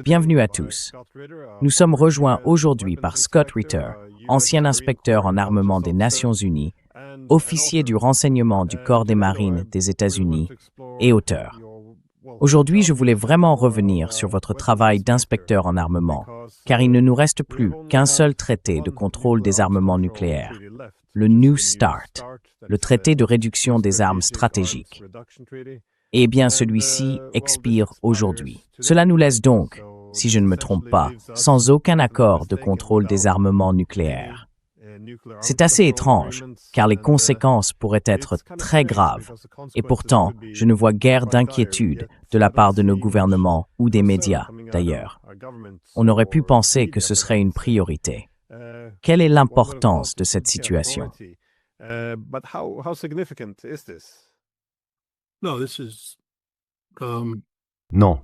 Bienvenue à tous. Nous sommes rejoints aujourd'hui par Scott Ritter, ancien inspecteur en armement des Nations Unies, officier du renseignement du Corps des Marines des États-Unis et auteur. Aujourd'hui, je voulais vraiment revenir sur votre travail d'inspecteur en armement, car il ne nous reste plus qu'un seul traité de contrôle des armements nucléaires, le New START, le traité de réduction des armes stratégiques. Eh bien, celui-ci expire aujourd'hui. Cela nous laisse donc, si je ne me trompe pas, sans aucun accord de contrôle des armements nucléaires. C'est assez étrange, car les conséquences pourraient être très graves, et pourtant, je ne vois guère d'inquiétude de la part de nos gouvernements ou des médias, d'ailleurs. On aurait pu penser que ce serait une priorité. Quelle est l'importance de cette situation? Non,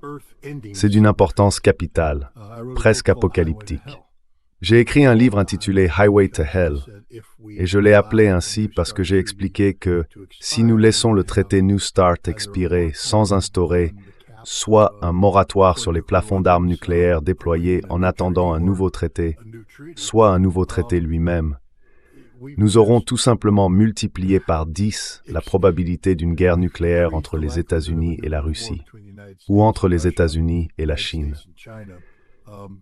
c'est d'une importance capitale, presque apocalyptique. J'ai écrit un livre intitulé Highway to Hell, et je l'ai appelé ainsi parce que j'ai expliqué que si nous laissons le traité New START expirer sans instaurer soit un moratoire sur les plafonds d'armes nucléaires déployés en attendant un nouveau traité, soit un nouveau traité lui-même, nous aurons tout simplement multiplié par 10 la probabilité d'une guerre nucléaire entre les États-Unis et la Russie, ou entre les États-Unis et la Chine.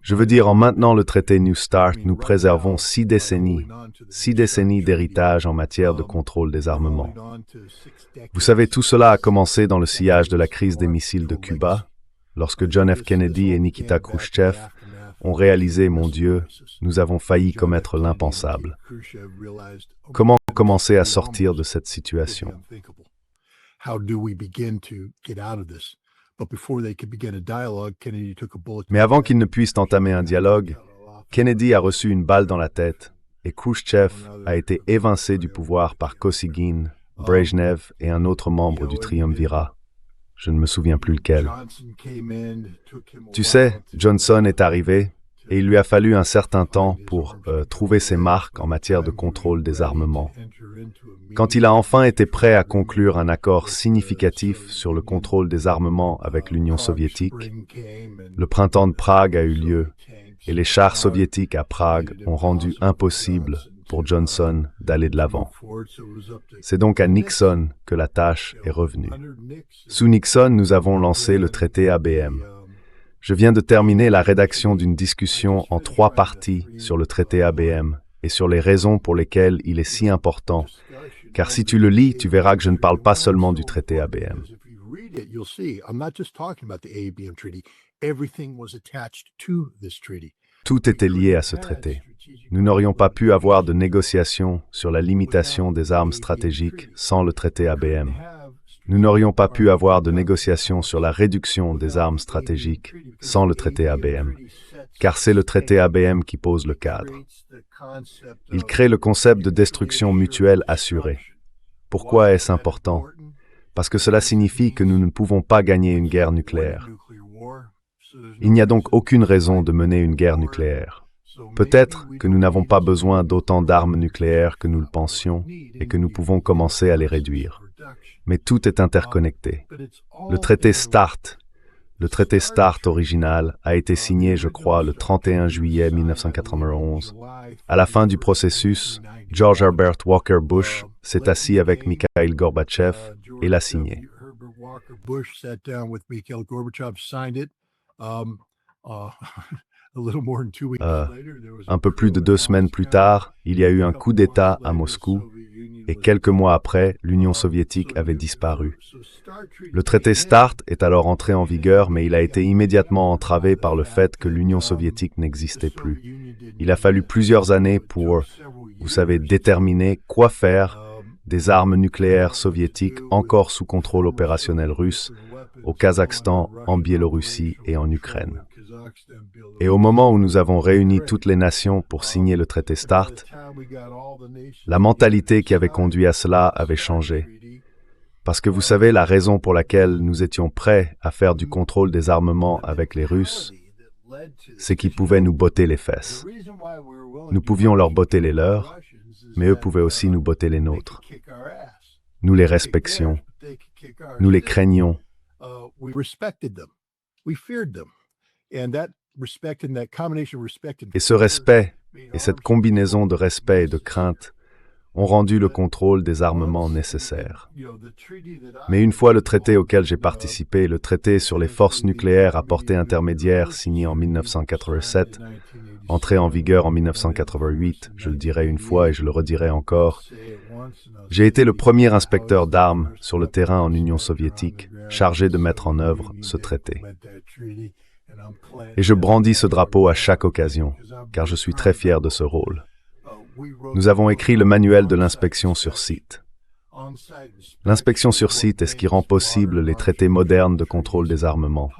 Je veux dire, en maintenant le traité New START, nous préservons 6 décennies d'héritage en matière de contrôle des armements. Vous savez, tout cela a commencé dans le sillage de la crise des missiles de Cuba, lorsque John F. Kennedy et Nikita Khrouchtchev ont réalisé, mon Dieu, nous avons failli commettre l'impensable. Comment commencer à sortir de cette situation? Mais avant qu'ils ne puissent entamer un dialogue, Kennedy a reçu une balle dans la tête et Khrouchtchev a été évincé du pouvoir par Kosygin, Brejnev et un autre membre du triumvirat. Je ne me souviens plus lequel. Tu sais, Johnson est arrivé et il lui a fallu un certain temps pour trouver ses marques en matière de contrôle des armements. Quand il a enfin été prêt à conclure un accord significatif sur le contrôle des armements avec l'Union soviétique, le printemps de Prague a eu lieu et les chars soviétiques à Prague ont rendu impossible pour Johnson d'aller de l'avant. C'est donc à Nixon que la tâche est revenue. Sous Nixon, nous avons lancé le traité ABM. Je viens de terminer la rédaction d'une discussion en 3 parties sur le traité ABM et sur les raisons pour lesquelles il est si important, car si tu le lis, tu verras que je ne parle pas seulement du traité ABM. Tout était lié à ce traité. Nous n'aurions pas pu avoir de négociations sur la limitation des armes stratégiques sans le traité ABM. Nous n'aurions pas pu avoir de négociations sur la réduction des armes stratégiques sans le traité ABM, car c'est le traité ABM qui pose le cadre. Il crée le concept de destruction mutuelle assurée. Pourquoi est-ce important? Parce que cela signifie que nous ne pouvons pas gagner une guerre nucléaire. Il n'y a donc aucune raison de mener une guerre nucléaire. Peut-être que nous n'avons pas besoin d'autant d'armes nucléaires que nous le pensions et que nous pouvons commencer à les réduire. Mais tout est interconnecté. Le traité START original a été signé, je crois, le 31 juillet 1991. À la fin du processus, George Herbert Walker Bush s'est assis avec Mikhail Gorbatchev et l'a signé. Un peu plus de 2 semaines plus tard, il y a eu un coup d'État à Moscou et quelques mois après, l'Union soviétique avait disparu. Le traité START est alors entré en vigueur, mais il a été immédiatement entravé par le fait que l'Union soviétique n'existait plus. Il a fallu plusieurs années pour, vous savez, déterminer quoi faire des armes nucléaires soviétiques encore sous contrôle opérationnel russe au Kazakhstan, en Biélorussie et en Ukraine. Et au moment où nous avons réuni toutes les nations pour signer le traité START, la mentalité qui avait conduit à cela avait changé. Parce que vous savez, la raison pour laquelle nous étions prêts à faire du contrôle des armements avec les Russes, c'est qu'ils pouvaient nous botter les fesses. Nous pouvions leur botter les leurs, mais eux pouvaient aussi nous botter les nôtres. Nous les respections, nous les craignions, Et ce respect, et cette combinaison de respect et de crainte, ont rendu le contrôle des armements nécessaire. Mais une fois le traité auquel j'ai participé, le traité sur les forces nucléaires à portée intermédiaire signé en 1987, entré en vigueur en 1988, je le dirai une fois et je le redirai encore, j'ai été le premier inspecteur d'armes sur le terrain en Union soviétique, chargé de mettre en œuvre ce traité. Et je brandis ce drapeau à chaque occasion, car je suis très fier de ce rôle. Nous avons écrit le manuel de l'inspection sur site. L'inspection sur site est ce qui rend possible les traités modernes de contrôle des armements.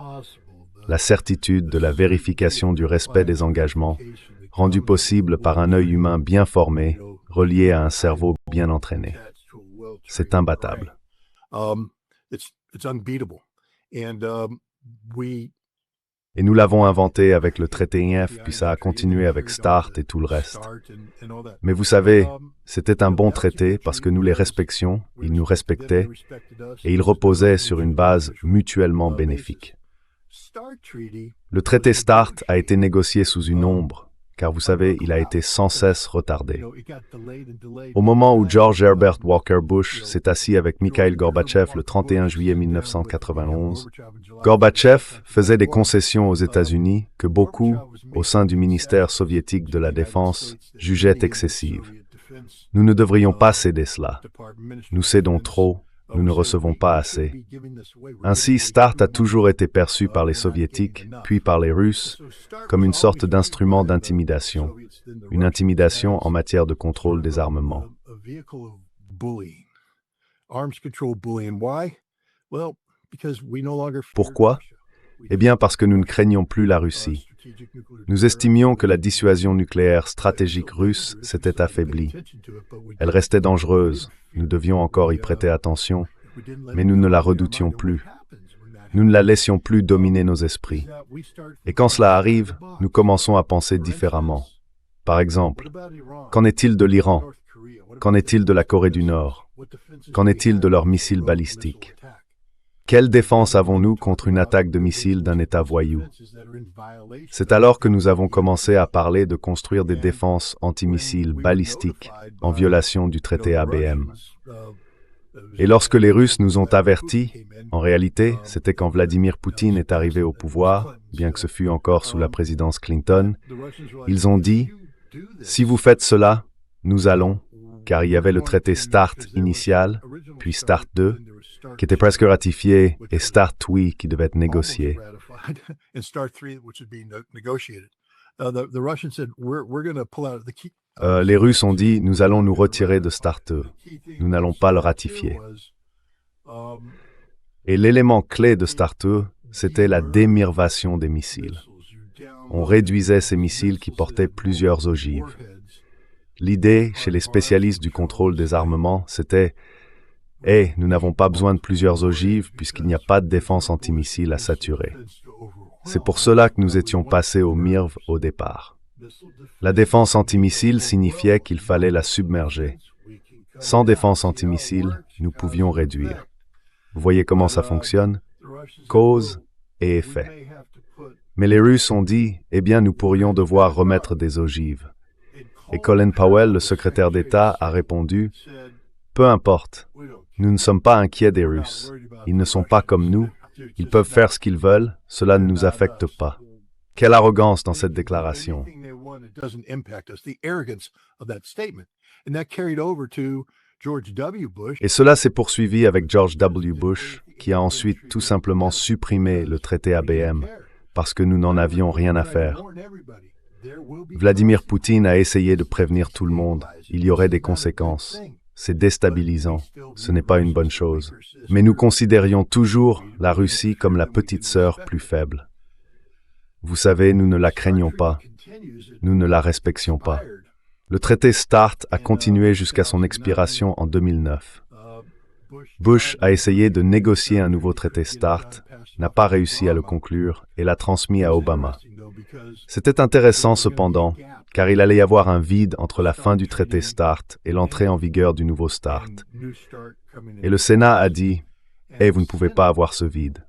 La certitude de la vérification du respect des engagements, rendue possible par un œil humain bien formé, relié à un cerveau bien entraîné. C'est imbattable. Et nous l'avons inventé avec le traité INF, puis ça a continué avec START et tout le reste. Mais vous savez, c'était un bon traité parce que nous les respections, ils nous respectaient, et ils reposaient sur une base mutuellement bénéfique. Le traité START a été négocié sous une ombre, car vous savez, il a été sans cesse retardé. Au moment où George Herbert Walker Bush s'est assis avec Mikhail Gorbatchev le 31 juillet 1991, Gorbatchev faisait des concessions aux États-Unis que beaucoup, au sein du ministère soviétique de la Défense, jugeaient excessives. Nous ne devrions pas céder cela. Nous cédons trop, nous ne recevons pas assez. Ainsi, START a toujours été perçu par les Soviétiques, puis par les Russes, comme une sorte d'instrument d'intimidation, une intimidation en matière de contrôle des armements. Pourquoi? Eh bien parce que nous ne craignons plus la Russie. Nous estimions que la dissuasion nucléaire stratégique russe s'était affaiblie. Elle restait dangereuse, nous devions encore y prêter attention, mais nous ne la redoutions plus. Nous ne la laissions plus dominer nos esprits. Et quand cela arrive, nous commençons à penser différemment. Par exemple, qu'en est-il de l'Iran? Qu'en est-il de la Corée du Nord? Qu'en est-il de leurs missiles balistiques? Quelle défense avons-nous contre une attaque de missiles d'un État voyou? C'est alors que nous avons commencé à parler de construire des défenses antimissiles balistiques en violation du traité ABM. Et lorsque les Russes nous ont avertis, en réalité, c'était quand Vladimir Poutine est arrivé au pouvoir, bien que ce fût encore sous la présidence Clinton, ils ont dit « Si vous faites cela, nous allons », car il y avait le traité START initial, puis START 2, qui était presque ratifié, et START oui qui devait être négocié. Les Russes ont dit, nous allons nous retirer de START 2. Nous n'allons pas le ratifier. Et l'élément clé de START 2, c'était la démirvation des missiles. On réduisait ces missiles qui portaient plusieurs ogives. L'idée, chez les spécialistes du contrôle des armements, c'était « nous n'avons pas besoin de plusieurs ogives puisqu'il n'y a pas de défense antimissile à saturer. » C'est pour cela que nous étions passés au MIRV au départ. La défense antimissile signifiait qu'il fallait la submerger. Sans défense antimissile, nous pouvions réduire. Vous voyez comment ça fonctionne? Cause et effet. Mais les Russes ont dit « Eh bien, nous pourrions devoir remettre des ogives. » Et Colin Powell, le secrétaire d'État, a répondu « Peu importe. Nous ne sommes pas inquiets des Russes. Ils ne sont pas comme nous. Ils peuvent faire ce qu'ils veulent. Cela ne nous affecte pas. » Quelle arrogance dans cette déclaration. Et cela s'est poursuivi avec George W. Bush, qui a ensuite tout simplement supprimé le traité ABM, parce que nous n'en avions rien à faire. Vladimir Poutine a essayé de prévenir tout le monde. Il y aurait des conséquences. C'est déstabilisant. Ce n'est pas une bonne chose. Mais nous considérions toujours la Russie comme la petite sœur plus faible. Vous savez, nous ne la craignons pas. Nous ne la respections pas. Le traité START a continué jusqu'à son expiration en 2009. Bush a essayé de négocier un nouveau traité START, n'a pas réussi à le conclure et l'a transmis à Obama. C'était intéressant cependant, car il allait y avoir un vide entre la fin du traité START et l'entrée en vigueur du nouveau START. Et le Sénat a dit « vous ne pouvez pas avoir ce vide.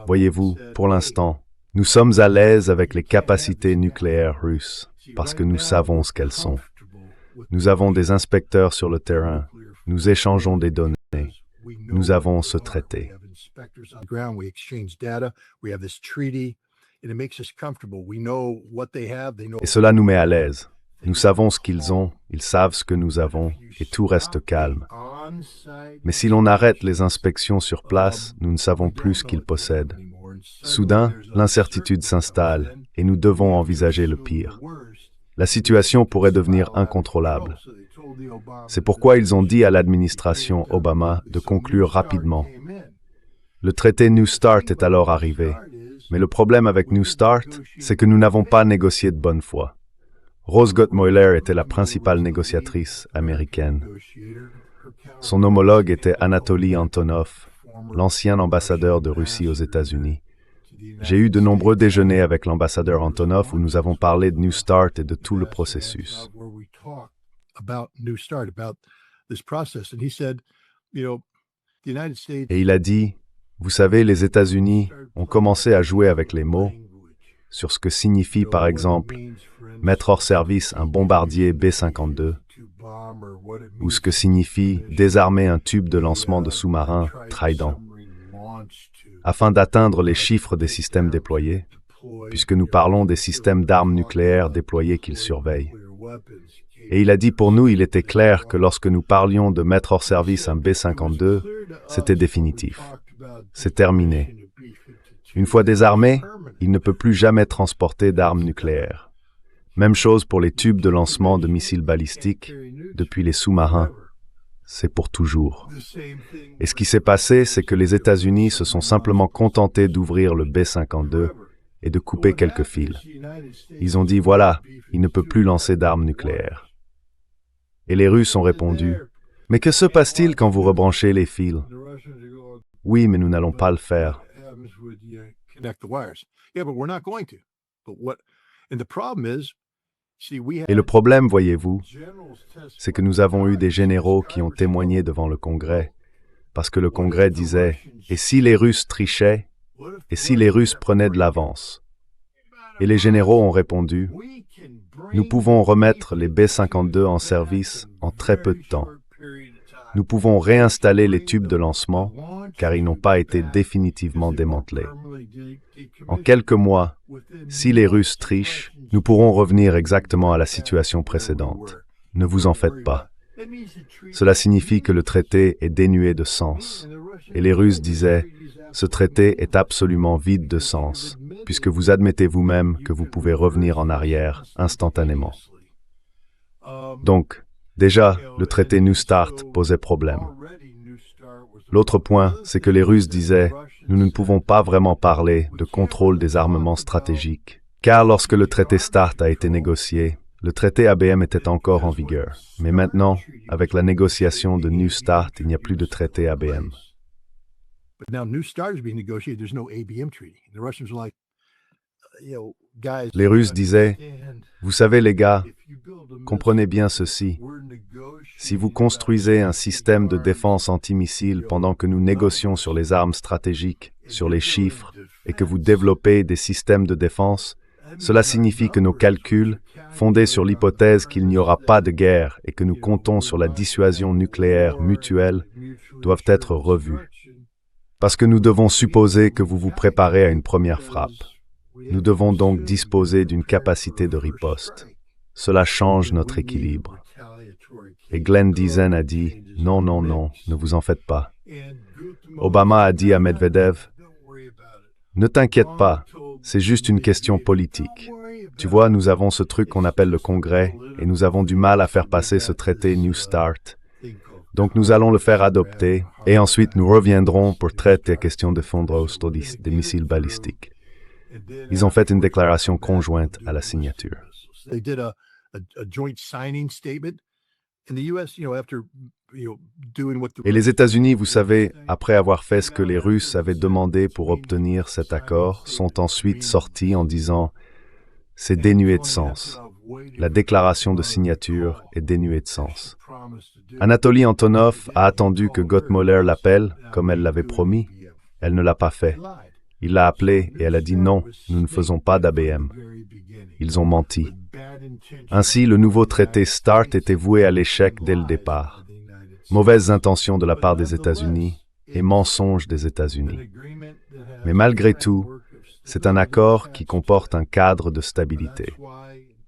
Voyez-vous, pour l'instant, nous sommes à l'aise avec les capacités nucléaires russes, parce que nous savons ce qu'elles sont. Nous avons des inspecteurs sur le terrain, nous échangeons des données, nous avons ce traité. Et cela nous met à l'aise. Nous savons ce qu'ils ont, ils savent ce que nous avons, et tout reste calme. Mais si l'on arrête les inspections sur place, nous ne savons plus ce qu'ils possèdent. Soudain, l'incertitude s'installe, et nous devons envisager le pire. La situation pourrait devenir incontrôlable. C'est pourquoi ils ont dit à l'administration Obama de conclure rapidement. Le traité New START est alors arrivé. Mais le problème avec New START, c'est que nous n'avons pas négocié de bonne foi. Rose Gottemoeller était la principale négociatrice américaine. Son homologue était Anatoly Antonov, l'ancien ambassadeur de Russie aux États-Unis. J'ai eu de nombreux déjeuners avec l'ambassadeur Antonov où nous avons parlé de New START et de tout le processus. Et il a dit, vous savez, les États-Unis ont commencé à jouer avec les mots sur ce que signifie, par exemple, mettre hors service un bombardier B-52 ou ce que signifie désarmer un tube de lancement de sous-marin Trident afin d'atteindre les chiffres des systèmes déployés, puisque nous parlons des systèmes d'armes nucléaires déployés qu'ils surveillent. Et il a dit pour nous, il était clair que lorsque nous parlions de mettre hors service un B-52, c'était définitif. C'est terminé. Une fois désarmé, il ne peut plus jamais transporter d'armes nucléaires. Même chose pour les tubes de lancement de missiles balistiques depuis les sous-marins. C'est pour toujours. Et ce qui s'est passé, c'est que les États-Unis se sont simplement contentés d'ouvrir le B-52 et de couper quelques fils. Ils ont dit, voilà, il ne peut plus lancer d'armes nucléaires. Et les Russes ont répondu, mais que se passe-t-il quand vous rebranchez les fils? Oui, mais nous n'allons pas le faire. Et le problème, voyez-vous, c'est que nous avons eu des généraux qui ont témoigné devant le Congrès, parce que le Congrès disait « Et si les Russes trichaient? Et si les Russes prenaient de l'avance ?» Et les généraux ont répondu « Nous pouvons remettre les B-52 en service en très peu de temps. Nous pouvons réinstaller les tubes de lancement, car ils n'ont pas été définitivement démantelés. En quelques mois, si les Russes trichent, nous pourrons revenir exactement à la situation précédente. Ne vous en faites pas. Cela signifie que le traité est dénué de sens. Et les Russes disaient, ce traité est absolument vide de sens, puisque vous admettez vous-même que vous pouvez revenir en arrière instantanément. Donc, déjà, le traité New START posait problème. L'autre point, c'est que les Russes disaient « Nous ne pouvons pas vraiment parler de contrôle des armements stratégiques. » Car lorsque le traité START a été négocié, le traité ABM était encore en vigueur. Mais maintenant, avec la négociation de New START, il n'y a plus de traité ABM. Les Russes disaient « Vous savez les gars, comprenez bien ceci. Si vous construisez un système de défense antimissile pendant que nous négocions sur les armes stratégiques, sur les chiffres, et que vous développez des systèmes de défense, cela signifie que nos calculs, fondés sur l'hypothèse qu'il n'y aura pas de guerre et que nous comptons sur la dissuasion nucléaire mutuelle, doivent être revus. Parce que nous devons supposer que vous vous préparez à une première frappe. Nous devons donc disposer d'une capacité de riposte. Cela change notre équilibre. Et Glenn Diesen a dit « Non, non, non, ne vous en faites pas. » Obama a dit à Medvedev « Ne t'inquiète pas, c'est juste une question politique. Tu vois, nous avons ce truc qu'on appelle le Congrès et nous avons du mal à faire passer ce traité New START. Donc nous allons le faire adopter et ensuite nous reviendrons pour traiter la question de fondre des missiles balistiques. » Ils ont fait une déclaration conjointe à la signature. Et les États-Unis, vous savez, après avoir fait ce que les Russes avaient demandé pour obtenir cet accord, sont ensuite sortis en disant « C'est dénué de sens. La déclaration de signature est dénuée de sens. » Anatoly Antonov a attendu que Gottemoeller l'appelle, comme elle l'avait promis. Elle ne l'a pas fait. Il l'a appelée et elle a dit non, nous ne faisons pas d'ABM. Ils ont menti. Ainsi, le nouveau traité START était voué à l'échec dès le départ. Mauvaises intentions de la part des États-Unis et mensonges des États-Unis. Mais malgré tout, c'est un accord qui comporte un cadre de stabilité.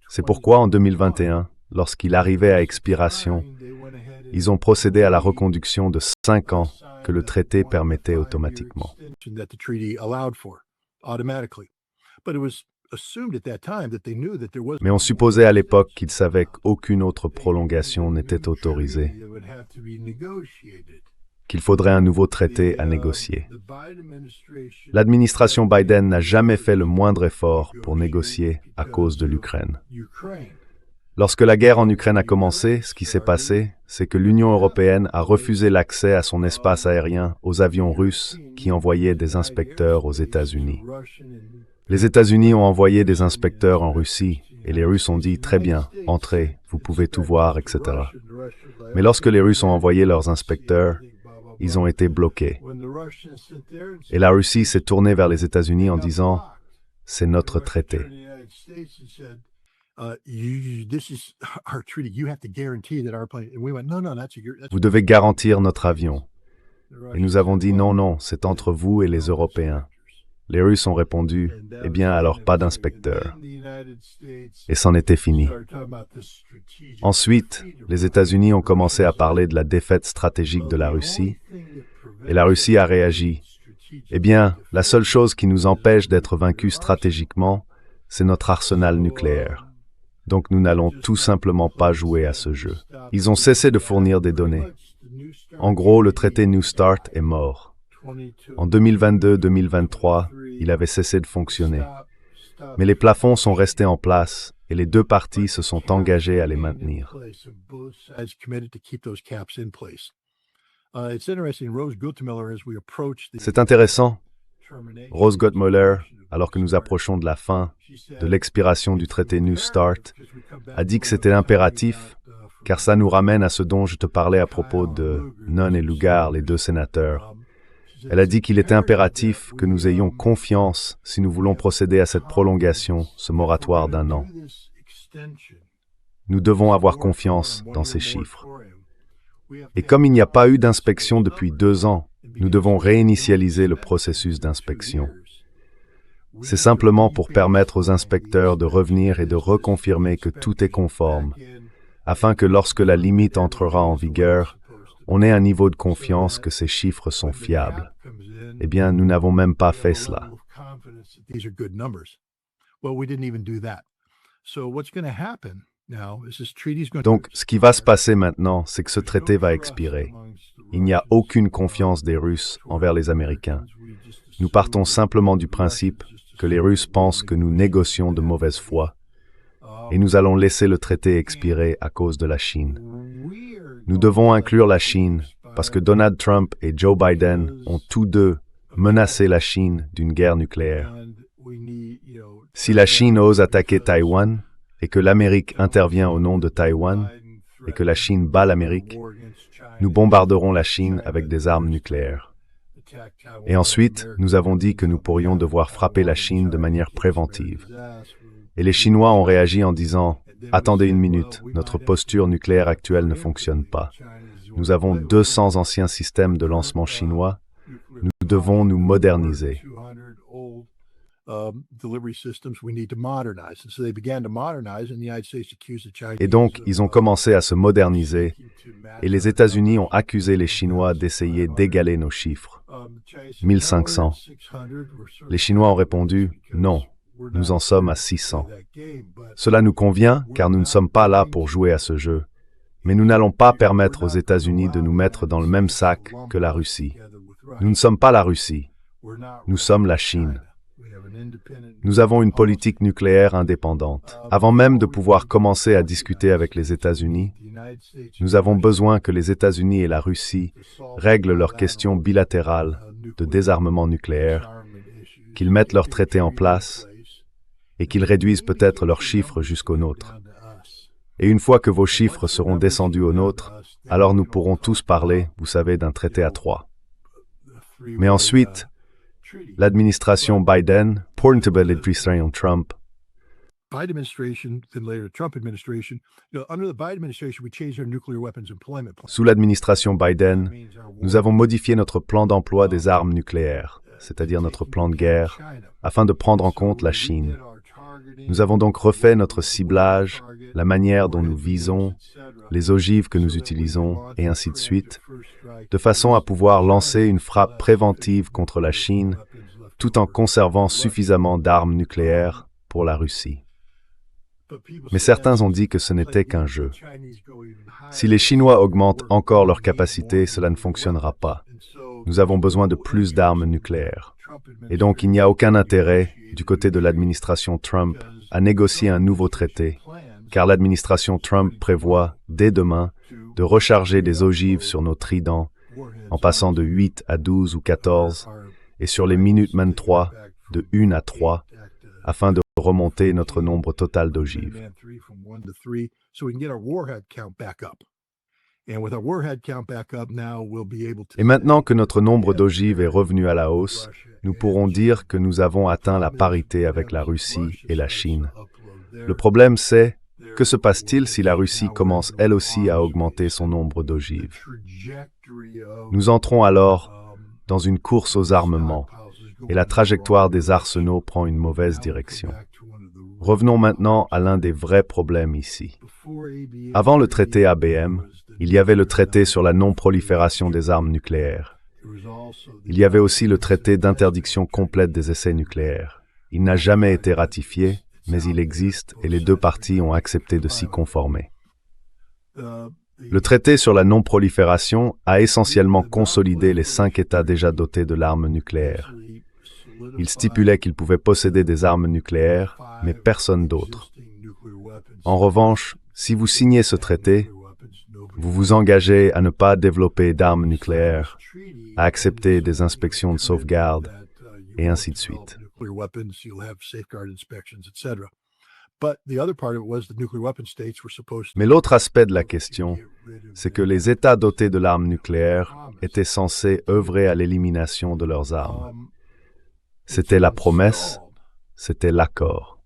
C'est pourquoi en 2021, lorsqu'il arrivait à expiration, ils ont procédé à la reconduction de 5 ans que le traité permettait automatiquement. Mais on supposait à l'époque qu'ils savaient qu'aucune autre prolongation n'était autorisée, qu'il faudrait un nouveau traité à négocier. L'administration Biden n'a jamais fait le moindre effort pour négocier à cause de l'Ukraine. Lorsque la guerre en Ukraine a commencé, ce qui s'est passé, c'est que l'Union européenne a refusé l'accès à son espace aérien aux avions russes qui envoyaient des inspecteurs aux États-Unis. Les États-Unis ont envoyé des inspecteurs en Russie et les Russes ont dit « Très bien, entrez, vous pouvez tout voir, etc. » Mais lorsque les Russes ont envoyé leurs inspecteurs, ils ont été bloqués. Et la Russie s'est tournée vers les États-Unis en disant « C'est notre traité. » Vous devez garantir notre avion. Et nous avons dit non, non, c'est entre vous et les Européens. Les Russes ont répondu, eh bien alors pas d'inspecteurs. Et c'en était fini. Ensuite, les États-Unis ont commencé à parler de la défaite stratégique de la Russie, et la Russie a réagi. Eh bien, la seule chose qui nous empêche d'être vaincus stratégiquement, c'est notre arsenal nucléaire. Donc nous n'allons tout simplement pas jouer à ce jeu. Ils ont cessé de fournir des données. En gros, le traité New START est mort. En 2022-2023, il avait cessé de fonctionner. Mais les plafonds sont restés en place et les deux parties se sont engagées à les maintenir. C'est intéressant. Rose Gottemoeller, alors que nous approchons de la fin, de l'expiration du traité New START, a dit que c'était impératif, car ça nous ramène à ce dont je te parlais à propos de Nunn et Lugar, les deux sénateurs. Elle a dit qu'il était impératif que nous ayons confiance si nous voulons procéder à cette prolongation, ce moratoire d'1 an. Nous devons avoir confiance dans ces chiffres. Et comme il n'y a pas eu d'inspection depuis 2 ans, nous devons réinitialiser le processus d'inspection. C'est simplement pour permettre aux inspecteurs de revenir et de reconfirmer que tout est conforme, afin que lorsque la limite entrera en vigueur, on ait un niveau de confiance que ces chiffres sont fiables. Eh bien, nous n'avons même pas fait cela. Donc, ce qui va se passer maintenant, c'est que ce traité va expirer. Il n'y a aucune confiance des Russes envers les Américains. Nous partons simplement du principe que les Russes pensent que nous négocions de mauvaise foi, et nous allons laisser le traité expirer à cause de la Chine. Nous devons inclure la Chine, parce que Donald Trump et Joe Biden ont tous deux menacé la Chine d'une guerre nucléaire. Si la Chine ose attaquer Taïwan, et que l'Amérique intervient au nom de Taïwan, et que la Chine bat l'Amérique, nous bombarderons la Chine avec des armes nucléaires. Et ensuite, nous avons dit que nous pourrions devoir frapper la Chine de manière préventive. Et les Chinois ont réagi en disant « Attendez une minute, notre posture nucléaire actuelle ne fonctionne pas. Nous avons 200 anciens systèmes de lancement chinois. Nous devons nous moderniser. » Et donc, ils ont commencé à se moderniser, et les États-Unis ont accusé les Chinois d'essayer d'égaler nos chiffres. 1500. Les Chinois ont répondu « Non, nous en sommes à 600. » Cela nous convient, car nous ne sommes pas là pour jouer à ce jeu. Mais nous n'allons pas permettre aux États-Unis de nous mettre dans le même sac que la Russie. Nous ne sommes pas la Russie. Nous sommes la Chine. Nous avons une politique nucléaire indépendante. Avant même de pouvoir commencer à discuter avec les États-Unis, nous avons besoin que les États-Unis et la Russie règlent leurs questions bilatérales de désarmement nucléaire, qu'ils mettent leurs traités en place et qu'ils réduisent peut-être leurs chiffres jusqu'aux nôtres. Et une fois que vos chiffres seront descendus aux nôtres, alors nous pourrons tous parler, vous savez, d'un traité à 3. Mais ensuite, L'administration Biden, pour l'administration Trump, Biden administration, then later the Trump administration, under the Biden administration, we changed our nuclear weapons employment plan. sous l'administration Biden, nous avons modifié notre plan d'emploi des armes nucléaires, c'est-à-dire notre plan de guerre, afin de prendre en compte la Chine. Nous avons donc refait notre ciblage, la manière dont nous visons, les ogives que nous utilisons, et ainsi de suite, de façon à pouvoir lancer une frappe préventive contre la Chine, tout en conservant suffisamment d'armes nucléaires pour la Russie. Mais certains ont dit que ce n'était qu'un jeu. Si les Chinois augmentent encore leurs capacités, cela ne fonctionnera pas. Nous avons besoin de plus d'armes nucléaires. Et donc il n'y a aucun intérêt, du côté de l'administration Trump, à négocier un nouveau traité, car l'administration Trump prévoit, dès demain, de recharger des ogives sur nos tridents, en passant de 8 à 12 ou 14, et sur les Minuteman III, de 1 à 3, afin de remonter notre nombre total d'ogives. Et maintenant que notre nombre d'ogives est revenu à la hausse, nous pourrons dire que nous avons atteint la parité avec la Russie et la Chine. Le problème c'est, que se passe-t-il si la Russie commence elle aussi à augmenter son nombre d'ogives? Nous entrons alors dans une course aux armements, et la trajectoire des arsenaux prend une mauvaise direction. Revenons maintenant à l'un des vrais problèmes ici. Avant le traité ABM, il y avait le traité sur la non-prolifération des armes nucléaires. Il y avait aussi le traité d'interdiction complète des essais nucléaires. Il n'a jamais été ratifié, mais il existe et les deux parties ont accepté de s'y conformer. Le traité sur la non-prolifération a essentiellement consolidé les 5 États déjà dotés de l'arme nucléaire. Il stipulait qu'ils pouvaient posséder des armes nucléaires, mais personne d'autre. En revanche, si vous signez ce traité, vous vous engagez à ne pas développer d'armes nucléaires, à accepter des inspections de sauvegarde, et ainsi de suite. Mais l'autre aspect de la question, c'est que les États dotés de l'arme nucléaire étaient censés œuvrer à l'élimination de leurs armes. C'était la promesse, c'était l'accord.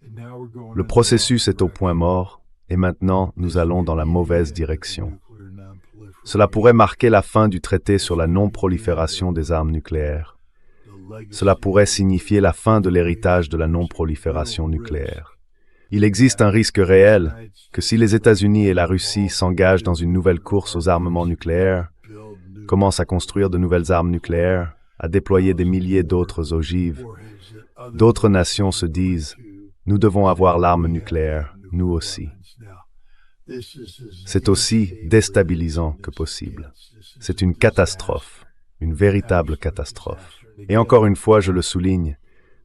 Le processus est au point mort, et maintenant nous allons dans la mauvaise direction. Cela pourrait marquer la fin du traité sur la non-prolifération des armes nucléaires. Cela pourrait signifier la fin de l'héritage de la non-prolifération nucléaire. Il existe un risque réel que si les États-Unis et la Russie s'engagent dans une nouvelle course aux armements nucléaires, commencent à construire de nouvelles armes nucléaires, à déployer des milliers d'autres ogives, d'autres nations se disent « Nous devons avoir l'arme nucléaire, nous aussi ». C'est aussi déstabilisant que possible. C'est une catastrophe, une véritable catastrophe. Et encore une fois, je le souligne,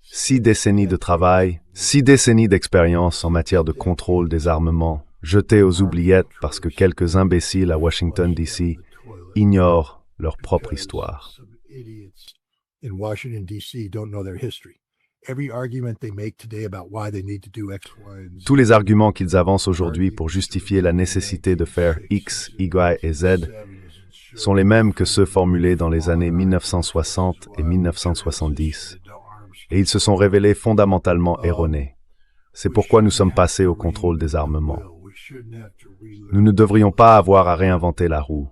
6 décennies de travail, 6 décennies d'expérience en matière de contrôle des armements, jetés aux oubliettes parce que quelques imbéciles à Washington, D.C. ignorent leur propre histoire. Tous les arguments qu'ils avancent aujourd'hui pour justifier la nécessité de faire X, Y et Z sont les mêmes que ceux formulés dans les années 1960 et 1970, et ils se sont révélés fondamentalement erronés. C'est pourquoi nous sommes passés au contrôle des armements. Nous ne devrions pas avoir à réinventer la roue.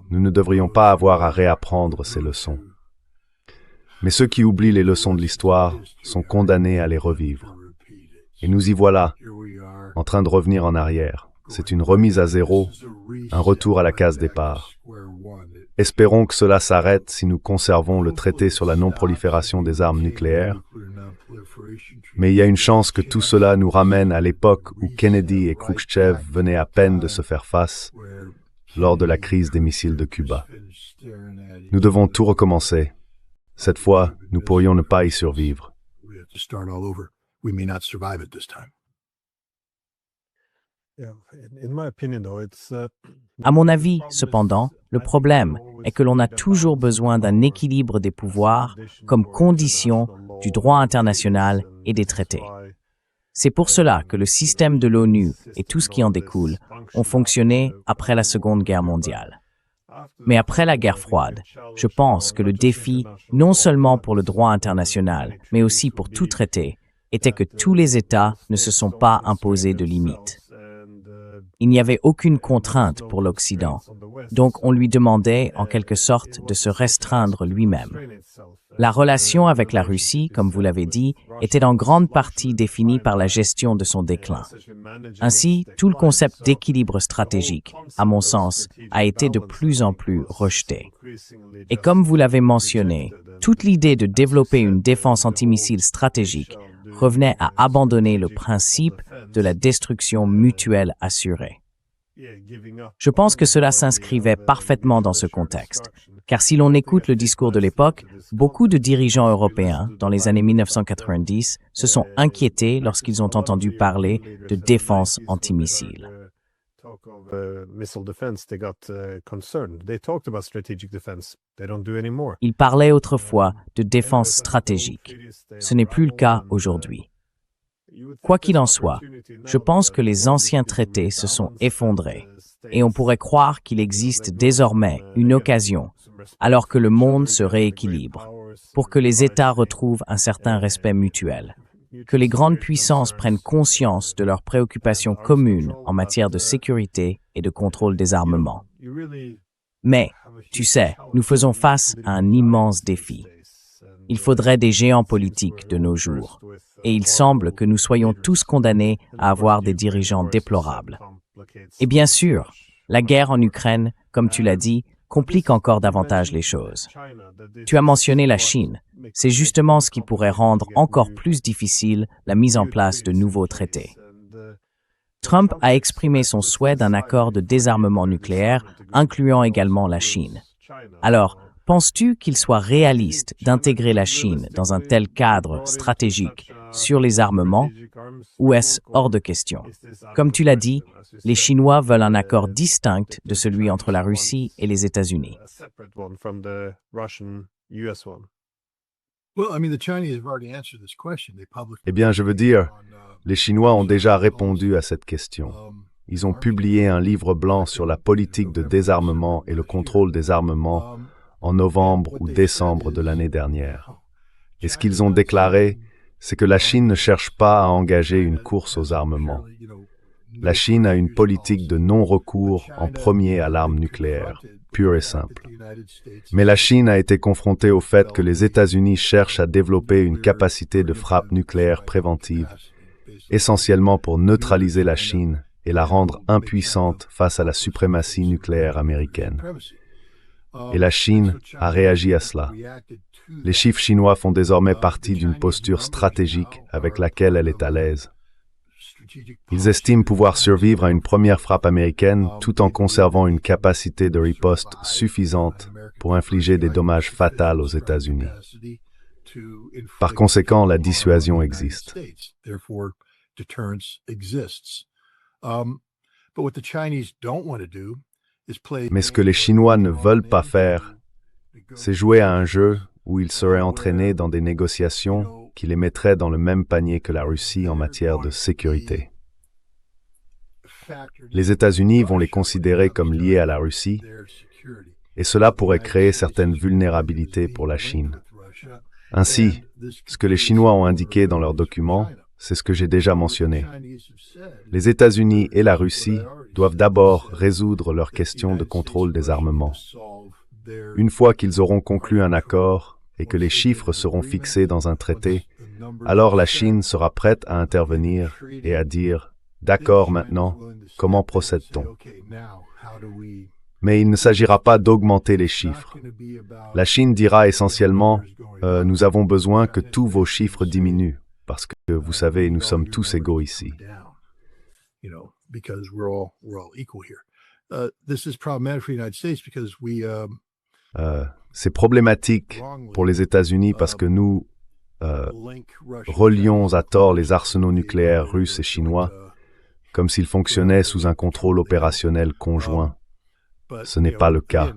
Nous ne devrions pas avoir à réapprendre ces leçons. Mais ceux qui oublient les leçons de l'histoire sont condamnés à les revivre. Et nous y voilà, en train de revenir en arrière. C'est une remise à zéro, un retour à la case départ. Espérons que cela s'arrête si nous conservons le traité sur la non-prolifération des armes nucléaires. Mais il y a une chance que tout cela nous ramène à l'époque où Kennedy et Khrouchtchev venaient à peine de se faire face lors de la crise des missiles de Cuba. Nous devons tout recommencer. Cette fois, nous pourrions ne pas y survivre. À mon avis, cependant, le problème est que l'on a toujours besoin d'un équilibre des pouvoirs comme condition du droit international et des traités. C'est pour cela que le système de l'ONU et tout ce qui en découle ont fonctionné après la Seconde Guerre mondiale. Mais après la guerre froide, je pense que le défi, non seulement pour le droit international, mais aussi pour tout traité, était que tous les États ne se sont pas imposés de limites. Il n'y avait aucune contrainte pour l'Occident, donc on lui demandait en quelque sorte de se restreindre lui-même. La relation avec la Russie, comme vous l'avez dit, était en grande partie définie par la gestion de son déclin. Ainsi, tout le concept d'équilibre stratégique, à mon sens, a été de plus en plus rejeté. Et comme vous l'avez mentionné, toute l'idée de développer une défense antimissile stratégique revenait à abandonner le principe de la destruction mutuelle assurée. Je pense que cela s'inscrivait parfaitement dans ce contexte, car si l'on écoute le discours de l'époque, beaucoup de dirigeants européens, dans les années 1990, se sont inquiétés lorsqu'ils ont entendu parler de défense antimissile. Ils parlaient autrefois de défense stratégique. Ce n'est plus le cas aujourd'hui. Quoi qu'il en soit, je pense que les anciens traités se sont effondrés et on pourrait croire qu'il existe désormais une occasion, alors que le monde se rééquilibre, pour que les États retrouvent un certain respect mutuel, que les grandes puissances prennent conscience de leurs préoccupations communes en matière de sécurité et de contrôle des armements. Mais, tu sais, nous faisons face à un immense défi. Il faudrait des géants politiques de nos jours, et il semble que nous soyons tous condamnés à avoir des dirigeants déplorables. Et bien sûr, la guerre en Ukraine, comme tu l'as dit, complique encore davantage les choses. Tu as mentionné la Chine. C'est justement ce qui pourrait rendre encore plus difficile la mise en place de nouveaux traités. Trump a exprimé son souhait d'un accord de désarmement nucléaire, incluant également la Chine. Alors, penses-tu qu'il soit réaliste d'intégrer la Chine dans un tel cadre stratégique sur les armements, ou est-ce hors de question? Comme tu l'as dit, les Chinois veulent un accord distinct de celui entre la Russie et les États-Unis. Eh bien, je veux dire, les Chinois ont déjà répondu à cette question. Ils ont publié un livre blanc sur la politique de désarmement et le contrôle des armements en novembre ou décembre de l'année dernière. Et ce qu'ils ont déclaré, c'est que la Chine ne cherche pas à engager une course aux armements. La Chine a une politique de non-recours en premier à l'arme nucléaire, pure et simple. Mais la Chine a été confrontée au fait que les États-Unis cherchent à développer une capacité de frappe nucléaire préventive, essentiellement pour neutraliser la Chine et la rendre impuissante face à la suprématie nucléaire américaine. Et la Chine a réagi à cela. Les chiffres chinois font désormais partie d'une posture stratégique avec laquelle elle est à l'aise. Ils estiment pouvoir survivre à une première frappe américaine tout en conservant une capacité de riposte suffisante pour infliger des dommages fatals aux États-Unis. Par conséquent, la dissuasion existe. Mais ce que les Chinois ne veulent pas faire, c'est jouer à un jeu où ils seraient entraînés dans des négociations qui les mettraient dans le même panier que la Russie en matière de sécurité. Les États-Unis vont les considérer comme liés à la Russie, et cela pourrait créer certaines vulnérabilités pour la Chine. Ainsi, ce que les Chinois ont indiqué dans leurs documents, c'est ce que j'ai déjà mentionné. Les États-Unis et la Russie doivent d'abord résoudre leurs questions de contrôle des armements. Une fois qu'ils auront conclu un accord et que les chiffres seront fixés dans un traité, alors la Chine sera prête à intervenir et à dire « D'accord maintenant, comment procède-t-on » Mais il ne s'agira pas d'augmenter les chiffres. La Chine dira essentiellement « Nous avons besoin que tous vos chiffres diminuent, parce que, vous savez, nous sommes tous égaux ici. » C'est problématique pour les États-Unis parce que nous relions à tort les arsenaux nucléaires russes et chinois comme s'ils fonctionnaient sous un contrôle opérationnel conjoint. Ce n'est pas le cas.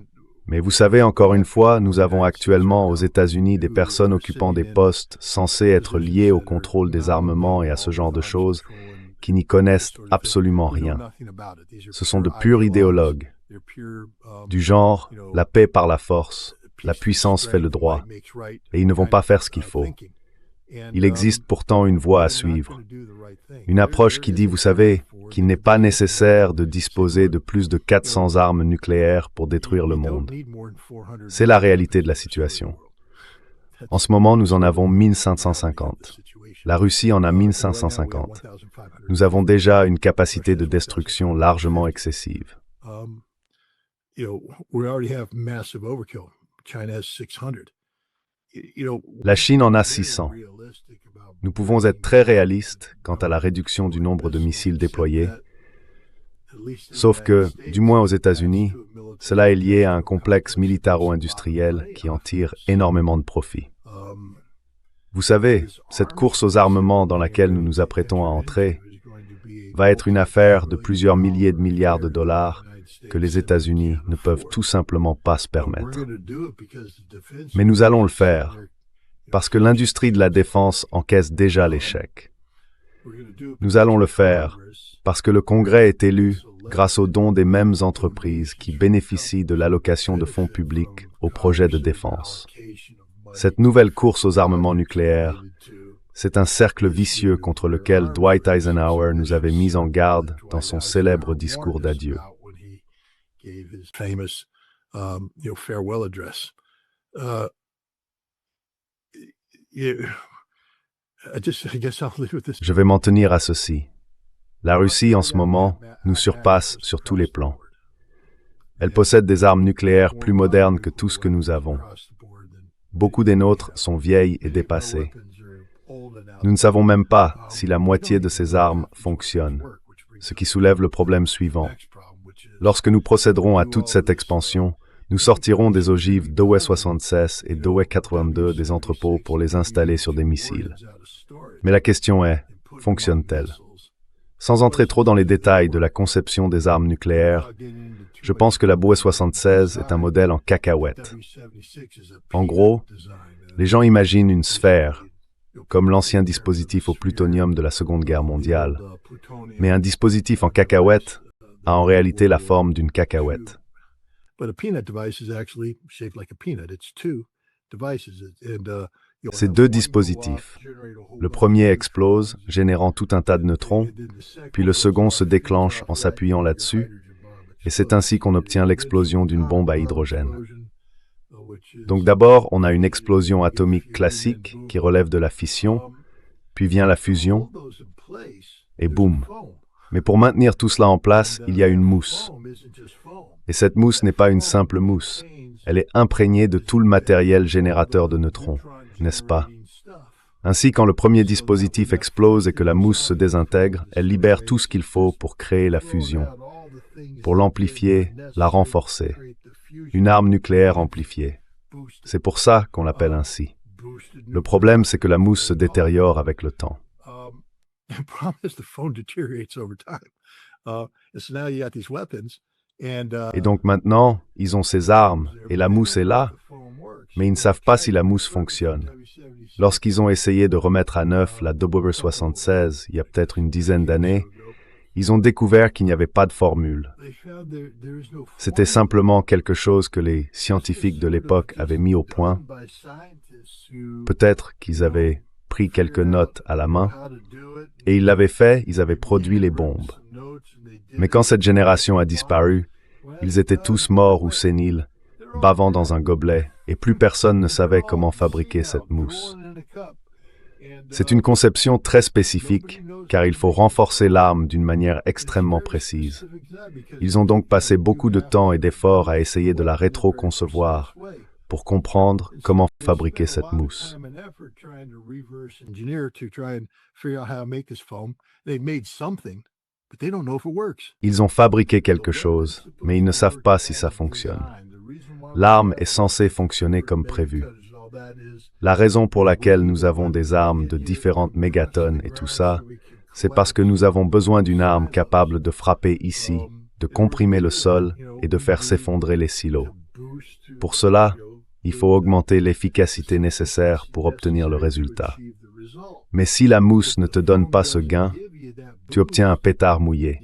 Mais vous savez, encore une fois, nous avons actuellement aux États-Unis des personnes occupant des postes censés être liés au contrôle des armements et à ce genre de choses qui n'y connaissent absolument rien. Ce sont de purs idéologues. Du genre, la paix par la force, la puissance fait le droit, et ils ne vont pas faire ce qu'il faut. Il existe pourtant une voie à suivre, une approche qui dit, vous savez, qu'il n'est pas nécessaire de disposer de plus de 400 armes nucléaires pour détruire le monde. C'est la réalité de la situation. En ce moment, nous en avons 1550. La Russie en a 1550. Nous avons déjà une capacité de destruction largement excessive. La Chine en a 600. Nous pouvons être très réalistes quant à la réduction du nombre de missiles déployés, sauf que, du moins aux États-Unis, cela est lié à un complexe militaro-industriel qui en tire énormément de profit. Vous savez, cette course aux armements dans laquelle nous nous apprêtons à entrer va être une affaire de plusieurs milliers de milliards de dollars que les États-Unis ne peuvent tout simplement pas se permettre. Mais nous allons le faire, parce que l'industrie de la défense encaisse déjà l'échec. Nous allons le faire, parce que le Congrès est élu grâce aux dons des mêmes entreprises qui bénéficient de l'allocation de fonds publics aux projets de défense. Cette nouvelle course aux armements nucléaires, c'est un cercle vicieux contre lequel Dwight Eisenhower nous avait mis en garde dans son célèbre discours d'adieu. Je vais m'en tenir à ceci. La Russie, en ce moment, nous surpasse sur tous les plans. Elle possède des armes nucléaires plus modernes que tout ce que nous avons. Beaucoup des nôtres sont vieilles et dépassées. Nous ne savons même pas si la moitié de ces armes fonctionnent, ce qui soulève le problème suivant. Lorsque nous procéderons à toute cette expansion, nous sortirons des ogives d'OE-76 et d'OE-82 des entrepôts pour les installer sur des missiles. Mais la question est, fonctionnent-elles? Sans entrer trop dans les détails de la conception des armes nucléaires, je pense que la BOE-76 est un modèle en cacahuète. En gros, les gens imaginent une sphère, comme l'ancien dispositif au plutonium de la Seconde Guerre mondiale. Mais un dispositif en cacahuète a en réalité la forme d'une cacahuète. C'est deux dispositifs. Le premier explose, générant tout un tas de neutrons, puis le second se déclenche en s'appuyant là-dessus, et c'est ainsi qu'on obtient l'explosion d'une bombe à hydrogène. Donc d'abord, on a une explosion atomique classique qui relève de la fission, puis vient la fusion, et boum. Mais pour maintenir tout cela en place, il y a une mousse. Et cette mousse n'est pas une simple mousse. Elle est imprégnée de tout le matériel générateur de neutrons, n'est-ce pas? Ainsi, quand le premier dispositif explose et que la mousse se désintègre, elle libère tout ce qu'il faut pour créer la fusion, pour l'amplifier, la renforcer. Une arme nucléaire amplifiée. C'est pour ça qu'on l'appelle ainsi. Le problème, c'est que la mousse se détériore avec le temps. Et donc maintenant, ils ont ces armes, et la mousse est là, mais ils ne savent pas si la mousse fonctionne. Lorsqu'ils ont essayé de remettre à neuf la WE-76, il y a peut-être une dizaine d'années, ils ont découvert qu'il n'y avait pas de formule. C'était simplement quelque chose que les scientifiques de l'époque avaient mis au point. Peut-être qu'ils avaient pris quelques notes à la main, et ils l'avaient fait, ils avaient produit les bombes. Mais quand cette génération a disparu, ils étaient tous morts ou séniles, bavant dans un gobelet, et plus personne ne savait comment fabriquer cette mousse. C'est une conception très spécifique, car il faut renforcer l'arme d'une manière extrêmement précise. Ils ont donc passé beaucoup de temps et d'efforts à essayer de la rétro-concevoir, pour comprendre comment fabriquer cette mousse. Ils ont fabriqué quelque chose, mais ils ne savent pas si ça fonctionne. L'arme est censée fonctionner comme prévu. La raison pour laquelle nous avons des armes de différentes mégatonnes et tout ça, c'est parce que nous avons besoin d'une arme capable de frapper ici, de comprimer le sol et de faire s'effondrer les silos. Pour cela, il faut augmenter l'efficacité nécessaire pour obtenir le résultat. Mais si la mousse ne te donne pas ce gain, tu obtiens un pétard mouillé.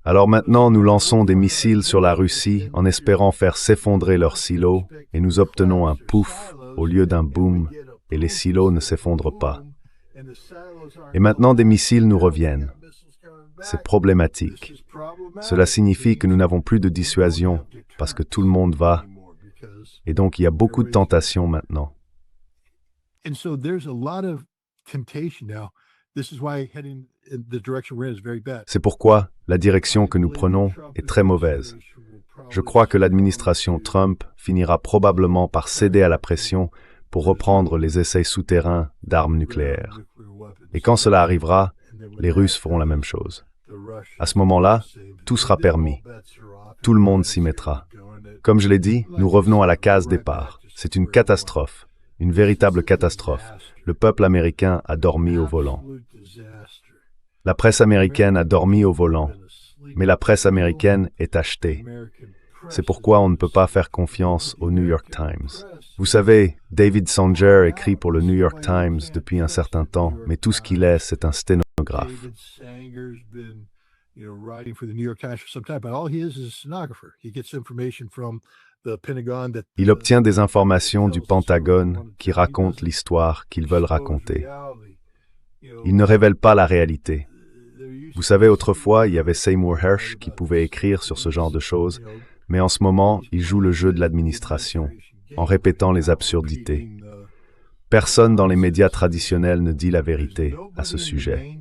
Alors maintenant, nous lançons des missiles sur la Russie en espérant faire s'effondrer leurs silos et nous obtenons un pouf au lieu d'un boom et les silos ne s'effondrent pas. Et maintenant, des missiles nous reviennent. C'est problématique. Cela signifie que nous n'avons plus de dissuasion parce que tout le monde va. Et donc, il y a beaucoup de tentations maintenant. C'est pourquoi la direction que nous prenons est très mauvaise. Je crois que l'administration Trump finira probablement par céder à la pression pour reprendre les essais souterrains d'armes nucléaires. Et quand cela arrivera, les Russes feront la même chose. À ce moment-là, tout sera permis. Tout le monde s'y mettra. Comme je l'ai dit, nous revenons à la case départ. C'est une catastrophe, une véritable catastrophe. Le peuple américain a dormi au volant. La presse américaine a dormi au volant, mais la presse américaine est achetée. C'est pourquoi on ne peut pas faire confiance au New York Times. Vous savez, David Sanger écrit pour le New York Times depuis un certain temps, mais tout ce qu'il est, c'est un sténographe. Il obtient des informations du Pentagone qui racontent l'histoire qu'ils veulent raconter. Il ne révèle pas la réalité. Vous savez, autrefois, il y avait Seymour Hersh qui pouvait écrire sur ce genre de choses, mais en ce moment, il joue le jeu de l'administration, en répétant les absurdités. Personne dans les médias traditionnels ne dit la vérité à ce sujet.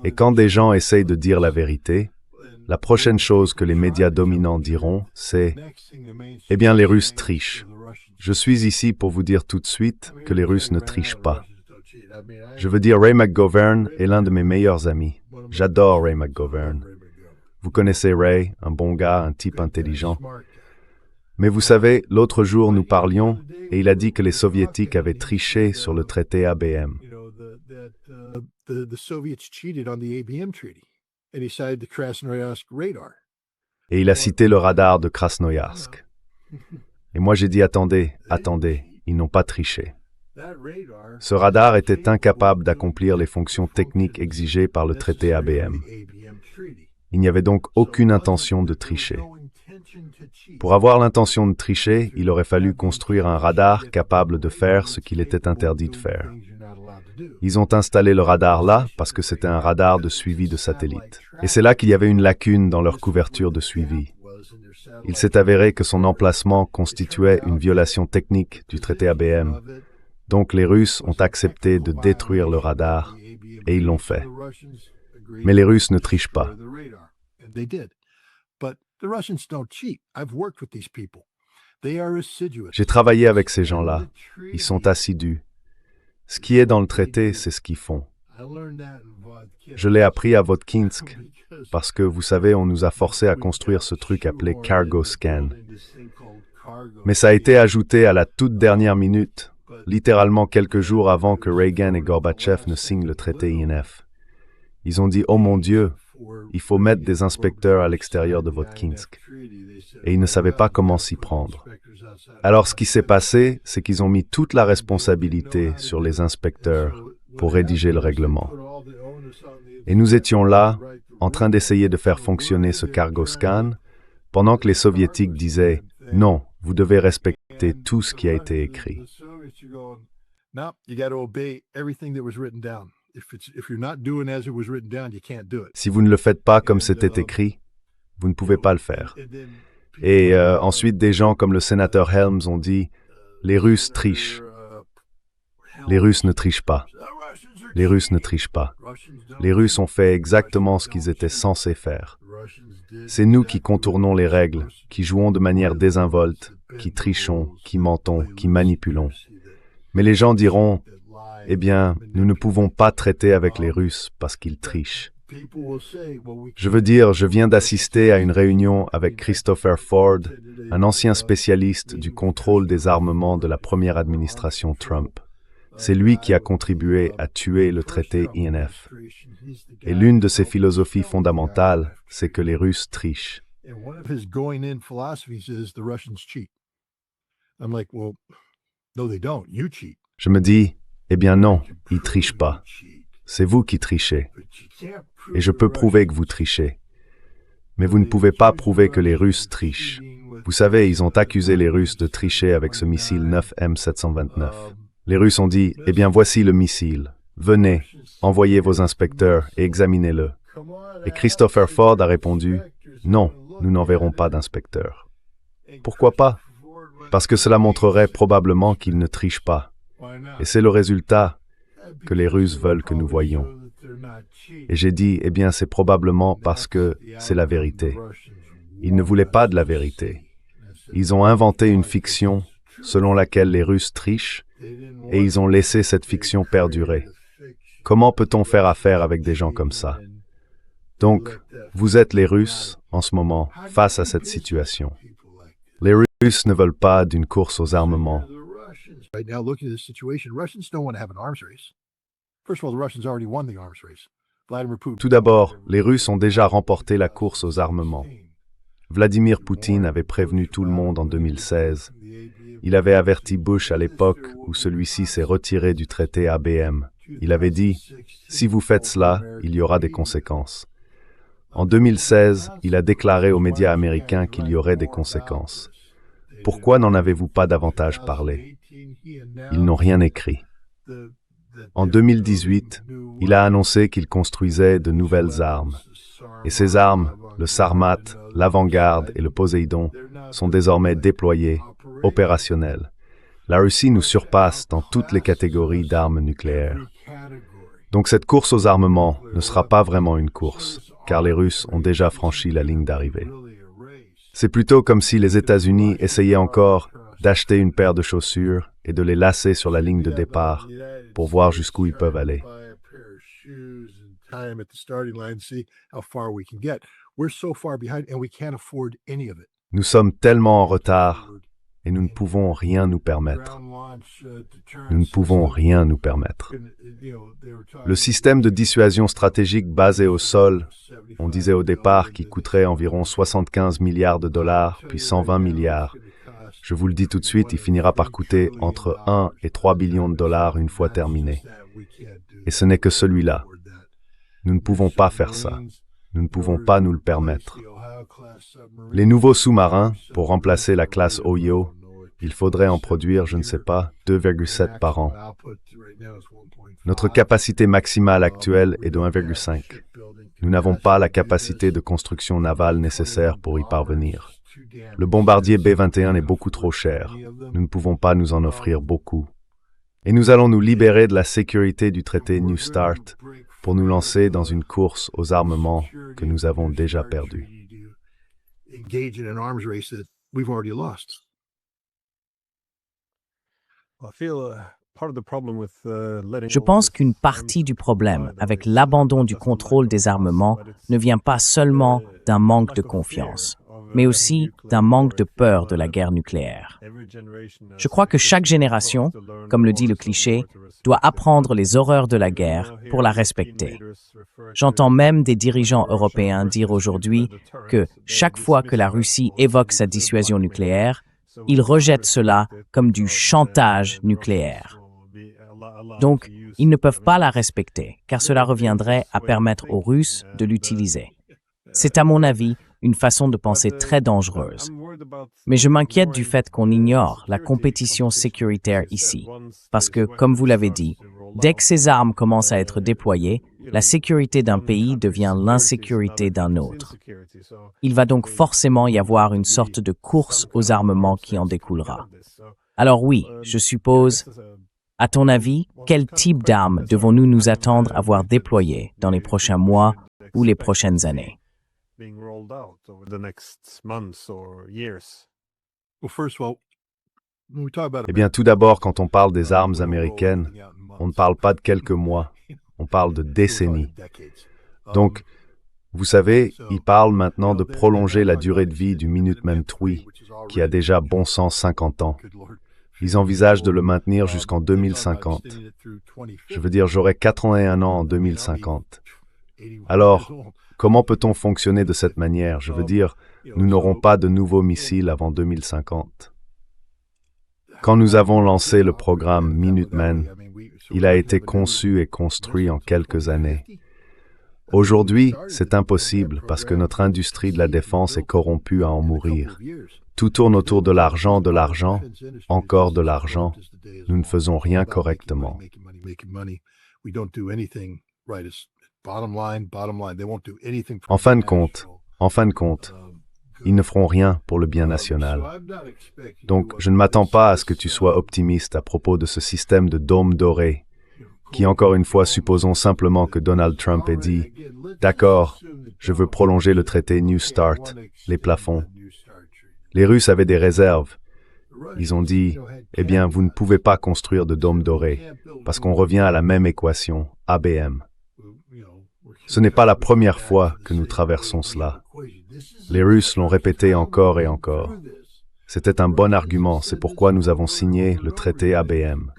Et quand des gens essayent de dire la vérité, la prochaine chose que les médias dominants diront, c'est « Eh bien, les Russes trichent ». Je suis ici pour vous dire tout de suite que les Russes ne trichent pas. Je veux dire, Ray McGovern est l'un de mes meilleurs amis. J'adore Ray McGovern. Vous connaissez Ray, un bon gars, un type intelligent. Mais vous savez, l'autre jour, nous parlions et il a dit que les Soviétiques avaient triché sur le traité ABM. Et il a cité le radar de Krasnoïarsk. Et moi j'ai dit, attendez, ils n'ont pas triché. Ce radar était incapable d'accomplir les fonctions techniques exigées par le traité ABM. Il n'y avait donc aucune intention de tricher. Pour avoir l'intention de tricher, il aurait fallu construire un radar capable de faire ce qu'il était interdit de faire. Ils ont installé le radar là parce que c'était un radar de suivi de satellite. Et c'est là qu'il y avait une lacune dans leur couverture de suivi. Il s'est avéré que son emplacement constituait une violation technique du traité ABM. Donc les Russes ont accepté de détruire le radar et ils l'ont fait. Mais les Russes ne trichent pas. J'ai travaillé avec ces gens-là. Ils sont assidus. Ce qui est dans le traité, c'est ce qu'ils font. Je l'ai appris à Votkinsk parce que, vous savez, on nous a forcés à construire ce truc appelé Cargo Scan. Mais ça a été ajouté à la toute dernière minute, littéralement quelques jours avant que Reagan et Gorbatchev ne signent le traité INF. Ils ont dit « Oh mon Dieu, il faut mettre des inspecteurs à l'extérieur de Votkinsk. » Et ils ne savaient pas comment s'y prendre. Alors ce qui s'est passé, c'est qu'ils ont mis toute la responsabilité sur les inspecteurs pour rédiger le règlement. Et nous étions là, en train d'essayer de faire fonctionner ce cargo scan, pendant que les Soviétiques disaient « Non, vous devez respecter tout ce qui a été écrit. » Si vous ne le faites pas comme c'était écrit, vous ne pouvez pas le faire. Et ensuite, des gens comme le sénateur Helms ont dit « Les Russes trichent. » Les Russes ne trichent pas. Les Russes ne trichent pas. Les Russes ont fait exactement ce qu'ils étaient censés faire. C'est nous qui contournons les règles, qui jouons de manière désinvolte, qui trichons, qui mentons, qui manipulons. Mais les gens diront « Eh bien, nous ne pouvons pas traiter avec les Russes parce qu'ils trichent. » Je veux dire, je viens d'assister à une réunion avec Christopher Ford, un ancien spécialiste du contrôle des armements de la première administration Trump. C'est lui qui a contribué à tuer le traité INF. Et l'une de ses philosophies fondamentales, c'est que les Russes trichent. Je me dis, eh bien non, ils trichent pas. C'est vous qui trichez. Et je peux prouver que vous trichez. Mais vous ne pouvez pas prouver que les Russes trichent. Vous savez, ils ont accusé les Russes de tricher avec ce missile 9M729. Les Russes ont dit, eh bien voici le missile. Venez, envoyez vos inspecteurs et examinez-le. Et Christopher Ford a répondu, non, nous n'enverrons pas d'inspecteurs. Pourquoi pas? Parce que cela montrerait probablement qu'ils ne trichent pas. Et c'est le résultat que les Russes veulent que nous voyions. Et j'ai dit, eh bien c'est probablement parce que c'est la vérité. Ils ne voulaient pas de la vérité. Ils ont inventé une fiction selon laquelle les Russes trichent et ils ont laissé cette fiction perdurer. Comment peut-on faire affaire avec des gens comme ça? Donc, vous êtes les Russes, en ce moment, face à cette situation. Les Russes ne veulent pas d'une course aux armements. Right now, looking at this situation, Russians don't want to have an arms race. First of all, the Russians already won the arms race. Vladimir Putin. Tout d'abord, les Russes ont déjà remporté la course aux armements. Vladimir Poutine avait prévenu tout le monde en 2016. Il avait averti Bush à l'époque où celui-ci s'est retiré du traité ABM. Il avait dit, si vous faites cela, il y aura des conséquences. En 2016, il a déclaré aux médias américains qu'il y aurait des conséquences. Pourquoi n'en avez-vous pas davantage parlé? Ils n'ont rien écrit. En 2018, il a annoncé qu'il construisait de nouvelles armes. Et ces armes, le Sarmat, l'Avant-Garde et le Poséidon, sont désormais déployées, opérationnelles. La Russie nous surpasse dans toutes les catégories d'armes nucléaires. Donc cette course aux armements ne sera pas vraiment une course, car les Russes ont déjà franchi la ligne d'arrivée. C'est plutôt comme si les États-Unis essayaient encore d'acheter une paire de chaussures et de les lasser sur la ligne de départ pour voir jusqu'où ils peuvent aller. Nous sommes tellement en retard et nous ne pouvons rien nous permettre. Nous ne pouvons rien nous permettre. Le système de dissuasion stratégique basé au sol, on disait au départ qu'il coûterait environ 75 milliards de dollars, puis 120 milliards. Je vous le dis tout de suite, il finira par coûter entre 1 et 3 billions de dollars une fois terminé. Et ce n'est que celui-là. Nous ne pouvons pas faire ça. Nous ne pouvons pas nous le permettre. Les nouveaux sous-marins, pour remplacer la classe Ohio, il faudrait en produire, je ne sais pas, 2,7 par an. Notre capacité maximale actuelle est de 1,5. Nous n'avons pas la capacité de construction navale nécessaire pour y parvenir. Le bombardier B-21 est beaucoup trop cher. Nous ne pouvons pas nous en offrir beaucoup. Et nous allons nous libérer de la sécurité du traité New START pour nous lancer dans une course aux armements que nous avons déjà perdue. Je pense qu'une partie du problème avec l'abandon du contrôle des armements ne vient pas seulement d'un manque de confiance, mais aussi d'un manque de peur de la guerre nucléaire. Je crois que chaque génération, comme le dit le cliché, doit apprendre les horreurs de la guerre pour la respecter. J'entends même des dirigeants européens dire aujourd'hui que chaque fois que la Russie évoque sa dissuasion nucléaire, ils rejettent cela comme du chantage nucléaire. Donc, ils ne peuvent pas la respecter, car cela reviendrait à permettre aux Russes de l'utiliser. C'est à mon avis une façon de penser très dangereuse. Mais je m'inquiète du fait qu'on ignore la compétition sécuritaire ici. Parce que, comme vous l'avez dit, dès que ces armes commencent à être déployées, la sécurité d'un pays devient l'insécurité d'un autre. Il va donc forcément y avoir une sorte de course aux armements qui en découlera. Alors oui, je suppose, à ton avis, quel type d'armes devons-nous nous attendre à voir déployées dans les prochains mois ou les prochaines années? Eh bien, tout d'abord, quand on parle des armes américaines, on ne parle pas de quelques mois, on parle de décennies. Donc, vous savez, ils parlent maintenant de prolonger la durée de vie du Minuteman III, qui a déjà bon sens 50 ans. Ils envisagent de le maintenir jusqu'en 2050. Je veux dire, j'aurai 81 ans en 2050. Alors, comment peut-on fonctionner de cette manière? Je veux dire, nous n'aurons pas de nouveaux missiles avant 2050. Quand nous avons lancé le programme Minuteman, il a été conçu et construit en quelques années. Aujourd'hui, c'est impossible parce que notre industrie de la défense est corrompue à en mourir. Tout tourne autour de l'argent, encore de l'argent. Nous ne faisons rien correctement. En fin de compte, ils ne feront rien pour le bien national. Donc, je ne m'attends pas à ce que tu sois optimiste à propos de ce système de dôme doré, qui, encore une fois, supposons simplement que Donald Trump ait dit « D'accord, je veux prolonger le traité New Start, les plafonds. » Les Russes avaient des réserves. Ils ont dit « Eh bien, vous ne pouvez pas construire de dôme doré, parce qu'on revient à la même équation, ABM. » Ce n'est pas la première fois que nous traversons cela. Les Russes l'ont répété encore et encore. C'était un bon argument, c'est pourquoi nous avons signé le traité ABM.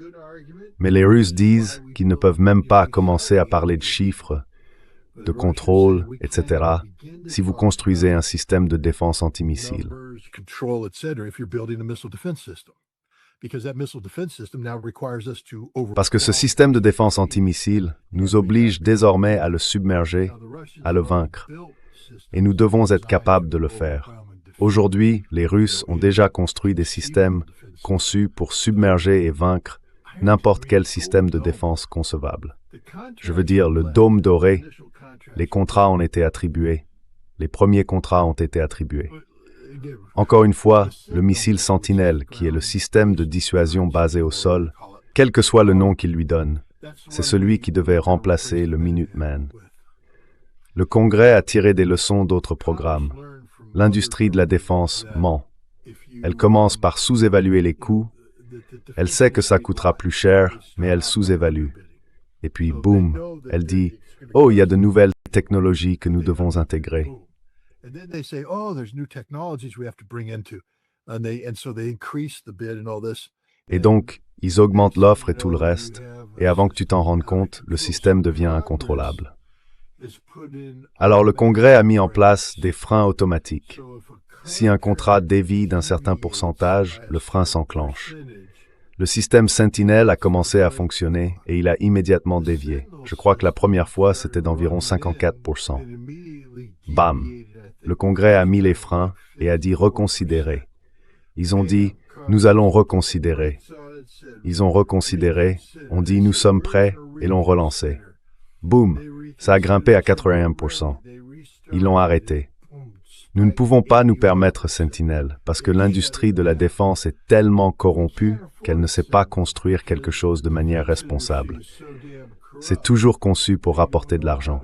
Mais les Russes disent qu'ils ne peuvent même pas commencer à parler de chiffres, de contrôle, etc., si vous construisez un système de défense antimissile. Parce que ce système de défense antimissile nous oblige désormais à le submerger, à le vaincre. Et nous devons être capables de le faire. Aujourd'hui, les Russes ont déjà construit des systèmes conçus pour submerger et vaincre n'importe quel système de défense concevable. Je veux dire, le dôme doré, les contrats ont été attribués. Les premiers contrats ont été attribués. Encore une fois, le missile Sentinelle, qui est le système de dissuasion basé au sol, quel que soit le nom qu'il lui donne, c'est celui qui devait remplacer le Minuteman. Le Congrès a tiré des leçons d'autres programmes. L'industrie de la défense ment. Elle commence par sous-évaluer les coûts. Elle sait que ça coûtera plus cher, mais elle sous-évalue. Et puis, boum, elle dit « Oh, il y a de nouvelles technologies que nous devons intégrer. » Et donc, ils augmentent l'offre et tout le reste, et avant que tu t'en rendes compte, le système devient incontrôlable. Alors le Congrès a mis en place des freins automatiques. Si un contrat dévie d'un certain pourcentage, le frein s'enclenche. Le système Sentinel a commencé à fonctionner et il a immédiatement dévié. Je crois que la première fois, c'était d'environ 54%. Bam! Le Congrès a mis les freins et a dit reconsidérer. Ils ont dit, nous allons reconsidérer. Ils ont reconsidéré, on dit nous sommes prêts et l'ont relancé. Boum! Ça a grimpé à 81%. Ils l'ont arrêté. Nous ne pouvons pas nous permettre Sentinel parce que l'industrie de la défense est tellement corrompue qu'elle ne sait pas construire quelque chose de manière responsable. C'est toujours conçu pour rapporter de l'argent.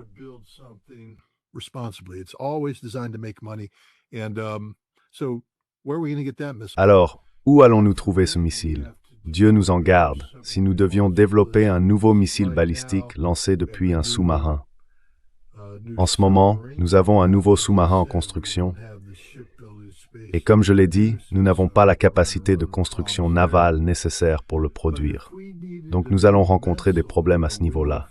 Alors, où allons-nous trouver ce missile? Dieu nous en garde si nous devions développer un nouveau missile balistique lancé depuis un sous-marin. En ce moment, nous avons un nouveau sous-marin en construction. Et comme je l'ai dit, nous n'avons pas la capacité de construction navale nécessaire pour le produire. Donc nous allons rencontrer des problèmes à ce niveau-là.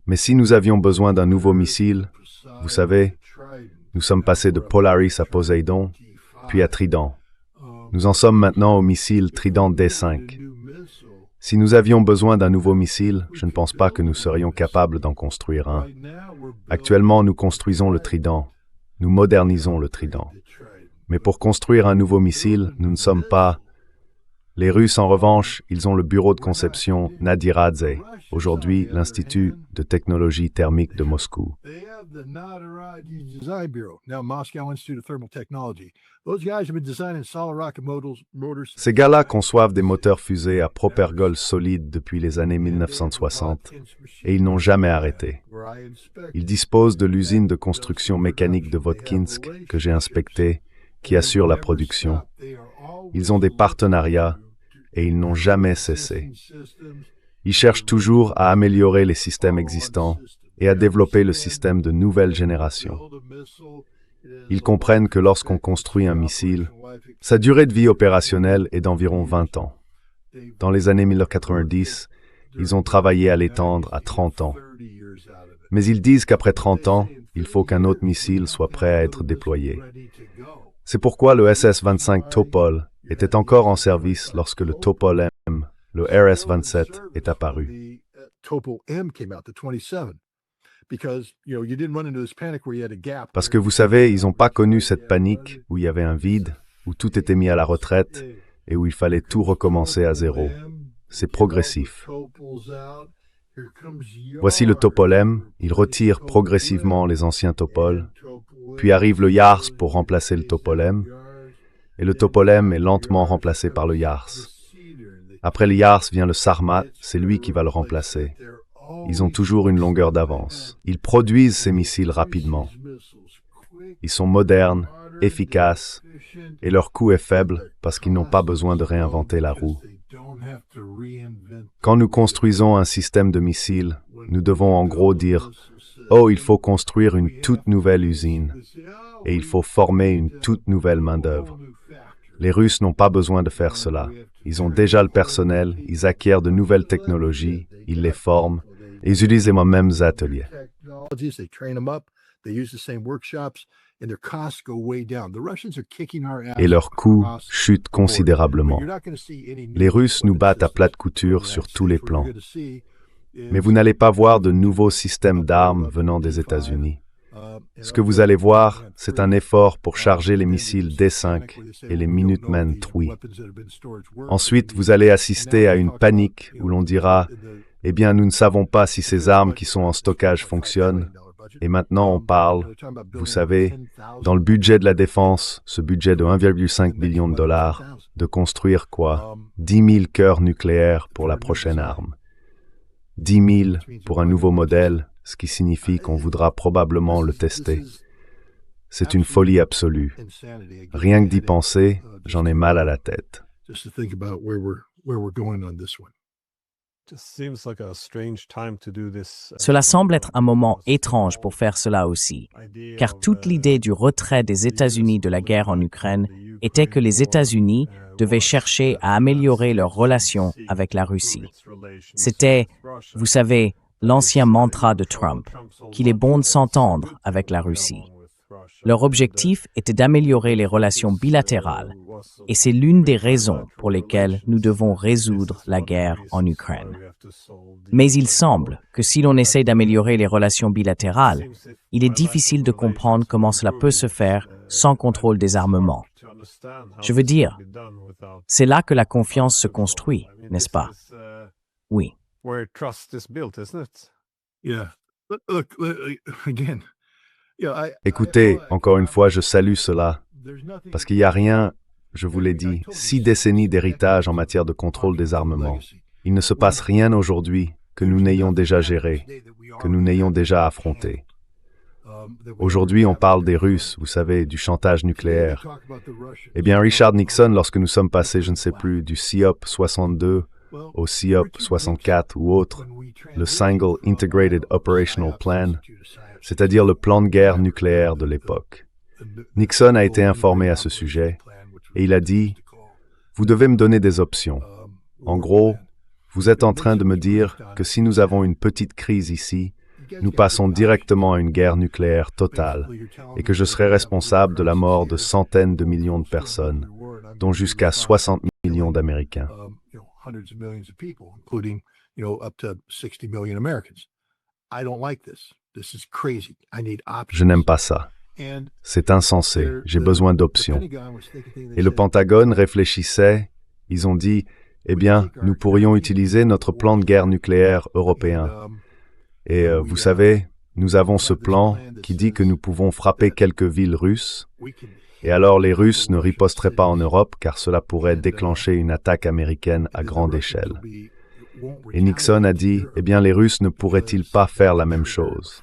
Mais si nous avions besoin d'un nouveau missile, vous savez, nous sommes passés de Polaris à Poseidon, puis à Trident. Nous en sommes maintenant au missile Trident D5. Si nous avions besoin d'un nouveau missile, je ne pense pas que nous serions capables d'en construire un. Actuellement, nous construisons le Trident. Nous modernisons le Trident. Mais pour construire un nouveau missile, nous ne sommes pas... Les Russes, en revanche, ils ont le bureau de conception Nadiradze, aujourd'hui l'Institut de technologie thermique de Moscou. Ces gars-là conçoivent des moteurs fusées à propergol solides depuis les années 1960 et ils n'ont jamais arrêté. Ils disposent de l'usine de construction mécanique de Votkinsk que j'ai inspectée, qui assure la production. Ils ont des partenariats et ils n'ont jamais cessé. Ils cherchent toujours à améliorer les systèmes existants et à développer le système de nouvelle génération. Ils comprennent que lorsqu'on construit un missile, sa durée de vie opérationnelle est d'environ 20 ans. Dans les années 1990, ils ont travaillé à l'étendre à 30 ans. Mais ils disent qu'après 30 ans, il faut qu'un autre missile soit prêt à être déployé. C'est pourquoi le SS-25 Topol était encore en service lorsque le Topol M, le RS-27, est apparu. Parce que vous savez, ils n'ont pas connu cette panique où il y avait un vide, où tout était mis à la retraite et où il fallait tout recommencer à zéro. C'est progressif. Voici le topolème, il retire progressivement les anciens topoles, puis arrive le yars pour remplacer le topolème, et le topolème est lentement remplacé par le yars. Après le yars vient le sarmat, c'est lui qui va le remplacer. Ils ont toujours une longueur d'avance. Ils produisent ces missiles rapidement. Ils sont modernes, efficaces, et leur coût est faible parce qu'ils n'ont pas besoin de réinventer la roue. Quand nous construisons un système de missiles, nous devons en gros dire « Oh, il faut construire une toute nouvelle usine et il faut former une toute nouvelle main-d'œuvre. » Les Russes n'ont pas besoin de faire cela. Ils ont déjà le personnel, ils acquièrent de nouvelles technologies, ils les forment, et ils utilisent les mêmes ateliers. Et leurs coûts chutent considérablement. Les Russes nous battent à plate couture sur tous les plans. Mais vous n'allez pas voir de nouveaux systèmes d'armes venant des États-Unis. Ce que vous allez voir, c'est un effort pour charger les missiles D5 et les Minuteman III. Ensuite, vous allez assister à une panique où l'on dira « Eh bien, nous ne savons pas si ces armes qui sont en stockage fonctionnent. » Et maintenant, on parle, vous savez, dans le budget de la défense, ce budget de 1,5 billion de dollars, de construire quoi? 10 000 cœurs nucléaires pour la prochaine arme. 10 000 pour un nouveau modèle, ce qui signifie qu'on voudra probablement le tester. C'est une folie absolue. Rien que d'y penser, j'en ai mal à la tête. Cela semble être un moment étrange pour faire cela aussi, car toute l'idée du retrait des États-Unis de la guerre en Ukraine était que les États-Unis devaient chercher à améliorer leurs relations avec la Russie. C'était, vous savez, l'ancien mantra de Trump, qu'il est bon de s'entendre avec la Russie. Leur objectif était d'améliorer les relations bilatérales, et c'est l'une des raisons pour lesquelles nous devons résoudre la guerre en Ukraine. Mais il semble que si l'on essaie d'améliorer les relations bilatérales, il est difficile de comprendre comment cela peut se faire sans contrôle des armements. Je veux dire, c'est là que la confiance se construit, n'est-ce pas? Oui. Écoutez, encore une fois, je salue cela, parce qu'il n'y a rien, je vous l'ai dit, 6 décennies d'héritage en matière de contrôle des armements. Il ne se passe rien aujourd'hui que nous n'ayons déjà géré, que nous n'ayons déjà affronté. Aujourd'hui, on parle des Russes, vous savez, du chantage nucléaire. Eh bien, Richard Nixon, lorsque nous sommes passés, je ne sais plus, du SIOP 62 au SIOP 64 ou autre, le Single Integrated Operational Plan, c'est-à-dire le plan de guerre nucléaire de l'époque. Nixon a été informé à ce sujet et il a dit « Vous devez me donner des options. En gros, vous êtes en train de me dire que si nous avons une petite crise ici, nous passons directement à une guerre nucléaire totale et que je serai responsable de la mort de centaines de millions de personnes, dont jusqu'à 60 millions d'Américains. » Je n'aime pas ça. C'est insensé. J'ai besoin d'options. Et le Pentagone réfléchissait. Ils ont dit, eh bien, nous pourrions utiliser notre plan de guerre nucléaire européen. Et vous savez, nous avons ce plan qui dit que nous pouvons frapper quelques villes russes. Et alors les Russes ne riposteraient pas en Europe car cela pourrait déclencher une attaque américaine à grande échelle. Et Nixon a dit, eh bien les Russes ne pourraient-ils pas faire la même chose?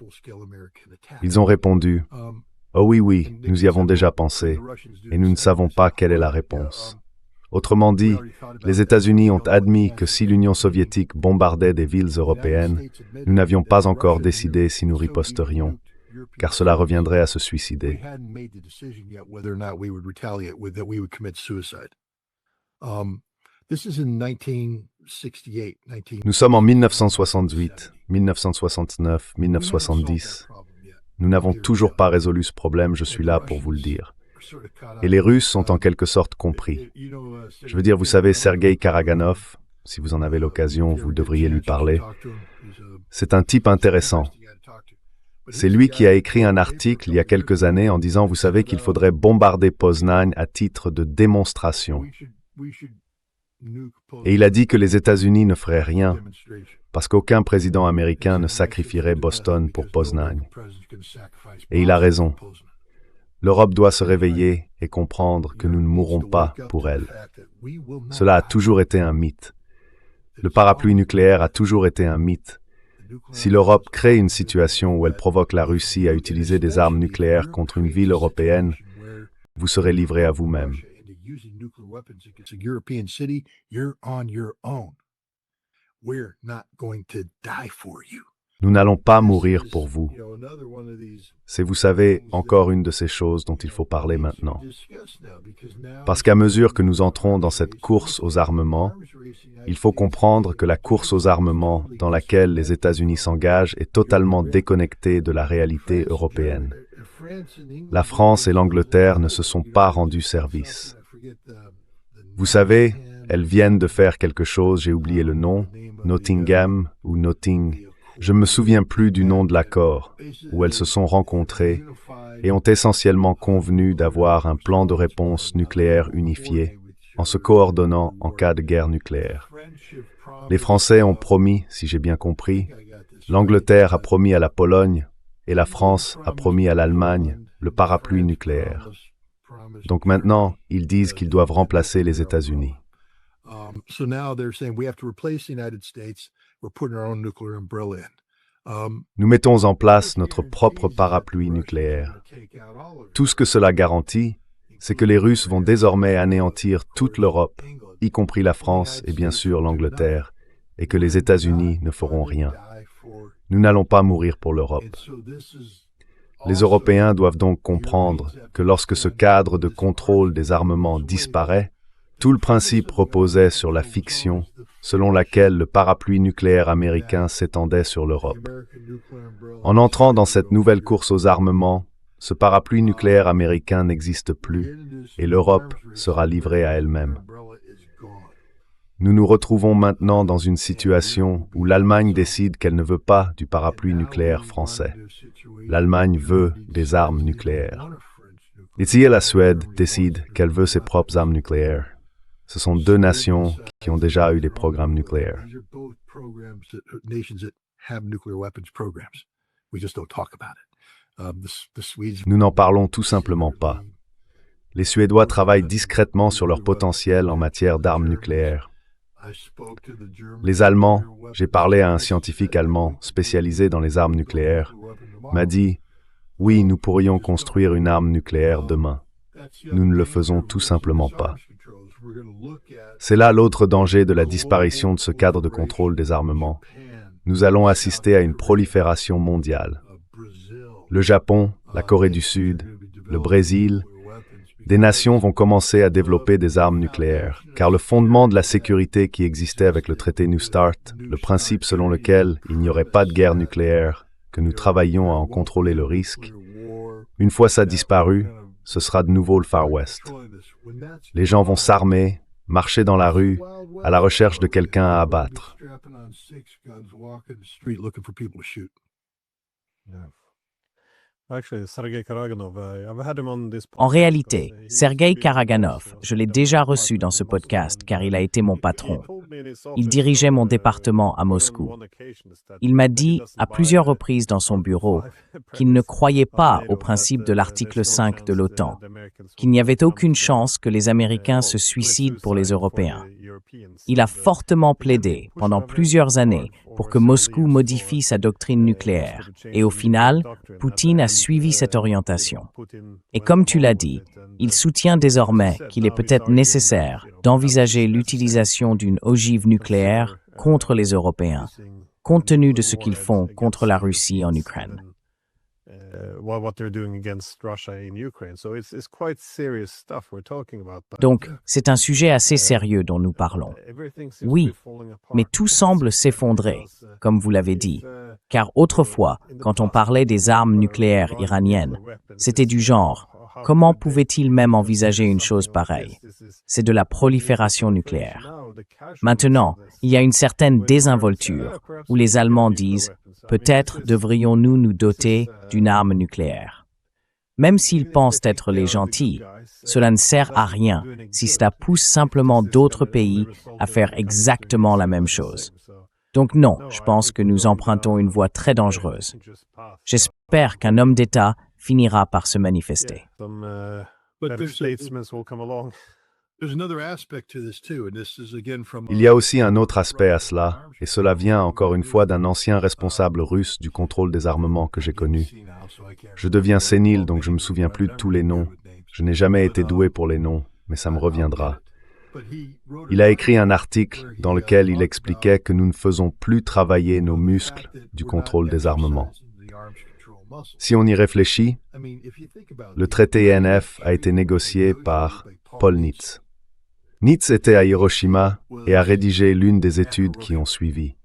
Ils ont répondu, oh oui, nous y avons déjà pensé, et nous ne savons pas quelle est la réponse. Autrement dit, les États-Unis ont admis que si l'Union soviétique bombardait des villes européennes, nous n'avions pas encore décidé si nous riposterions, car cela reviendrait à se suicider. Nous sommes en 1968, 1969, 1970. Nous n'avons toujours pas résolu ce problème, je suis là pour vous le dire. Et les Russes sont en quelque sorte compris. Je veux dire, vous savez, Sergueï Karaganov, si vous en avez l'occasion, vous devriez lui parler. C'est un type intéressant. C'est lui qui a écrit un article il y a quelques années en disant, vous savez qu'il faudrait bombarder Poznań à titre de démonstration. Et il a dit que les États-Unis ne feraient rien, parce qu'aucun président américain ne sacrifierait Boston pour Poznań. Et il a raison. L'Europe doit se réveiller et comprendre que nous ne mourrons pas pour elle. Cela a toujours été un mythe. Le parapluie nucléaire a toujours été un mythe. Si l'Europe crée une situation où elle provoque la Russie à utiliser des armes nucléaires contre une ville européenne, vous serez livrés à vous-même. Nous n'allons pas mourir pour vous. C'est, vous savez, encore une de ces choses dont il faut parler maintenant. Parce qu'à mesure que nous entrons dans cette course aux armements, il faut comprendre que la course aux armements dans laquelle les États-Unis s'engagent est totalement déconnectée de la réalité européenne. La France et l'Angleterre ne se sont pas rendus service. Vous savez, elles viennent de faire quelque chose, j'ai oublié le nom, Nottingham ou Notting. Je ne me souviens plus du nom de l'accord, où elles se sont rencontrées et ont essentiellement convenu d'avoir un plan de réponse nucléaire unifié en se coordonnant en cas de guerre nucléaire. Les Français ont promis, si j'ai bien compris, l'Angleterre a promis à la Pologne et la France a promis à l'Allemagne le parapluie nucléaire. Donc maintenant, ils disent qu'ils doivent remplacer les États-Unis. Nous mettons en place notre propre parapluie nucléaire. Tout ce que cela garantit, c'est que les Russes vont désormais anéantir toute l'Europe, y compris la France et bien sûr l'Angleterre, et que les États-Unis ne feront rien. Nous n'allons pas mourir pour l'Europe. Les Européens doivent donc comprendre que lorsque ce cadre de contrôle des armements disparaît, tout le principe reposait sur la fiction selon laquelle le parapluie nucléaire américain s'étendait sur l'Europe. En entrant dans cette nouvelle course aux armements, ce parapluie nucléaire américain n'existe plus et l'Europe sera livrée à elle-même. Nous nous retrouvons maintenant dans une situation où l'Allemagne décide qu'elle ne veut pas du parapluie nucléaire français. L'Allemagne veut des armes nucléaires. Ici, la Suède décide qu'elle veut ses propres armes nucléaires. Ce sont deux nations qui ont déjà eu des programmes nucléaires. Nous n'en parlons tout simplement pas. Les Suédois travaillent discrètement sur leur potentiel en matière d'armes nucléaires. Les Allemands, j'ai parlé à un scientifique allemand spécialisé dans les armes nucléaires, m'a dit « Oui, nous pourrions construire une arme nucléaire demain. Nous ne le faisons tout simplement pas. » C'est là l'autre danger de la disparition de ce cadre de contrôle des armements. Nous allons assister à une prolifération mondiale. Le Japon, la Corée du Sud, le Brésil, des nations vont commencer à développer des armes nucléaires, car le fondement de la sécurité qui existait avec le traité New START, le principe selon lequel il n'y aurait pas de guerre nucléaire, que nous travaillions à en contrôler le risque, une fois ça disparu, ce sera de nouveau le Far West. Les gens vont s'armer, marcher dans la rue, à la recherche de quelqu'un à abattre. En réalité, Sergueï Karaganov, je l'ai déjà reçu dans ce podcast car il a été mon patron. Il dirigeait mon département à Moscou. Il m'a dit à plusieurs reprises dans son bureau qu'il ne croyait pas au principe de l'article 5 de l'OTAN, qu'il n'y avait aucune chance que les Américains se suicident pour les Européens. Il a fortement plaidé pendant plusieurs années pour que Moscou modifie sa doctrine nucléaire. Et au final, Poutine a suivi cette orientation. Et comme tu l'as dit, il soutient désormais qu'il est peut-être nécessaire d'envisager l'utilisation d'une ogive nucléaire contre les Européens, compte tenu de ce qu'ils font contre la Russie en Ukraine. Donc, c'est un sujet assez sérieux dont nous parlons. Oui, mais tout semble s'effondrer, comme vous l'avez dit, car autrefois, quand on parlait des armes nucléaires iraniennes, c'était du genre « Comment pouvait-il même envisager une chose pareille ?» C'est de la prolifération nucléaire. Maintenant, il y a une certaine désinvolture où les Allemands disent « Peut-être devrions-nous nous doter d'une arme nucléaire. Même s'ils pensent être les gentils, cela ne sert à rien si cela pousse simplement d'autres pays à faire exactement la même chose. Donc non, je pense que nous empruntons une voie très dangereuse. J'espère qu'un homme d'État finira par se manifester. Il y a aussi un autre aspect à cela, et cela vient encore une fois d'un ancien responsable russe du contrôle des armements que j'ai connu. Je deviens sénile, donc je ne me souviens plus de tous les noms. Je n'ai jamais été doué pour les noms, mais ça me reviendra. Il a écrit un article dans lequel il expliquait que nous ne faisons plus travailler nos muscles du contrôle des armements. Si on y réfléchit, le traité INF a été négocié par Paul Nitze. Nitze était à Hiroshima et a rédigé l'une des études qui ont suivi.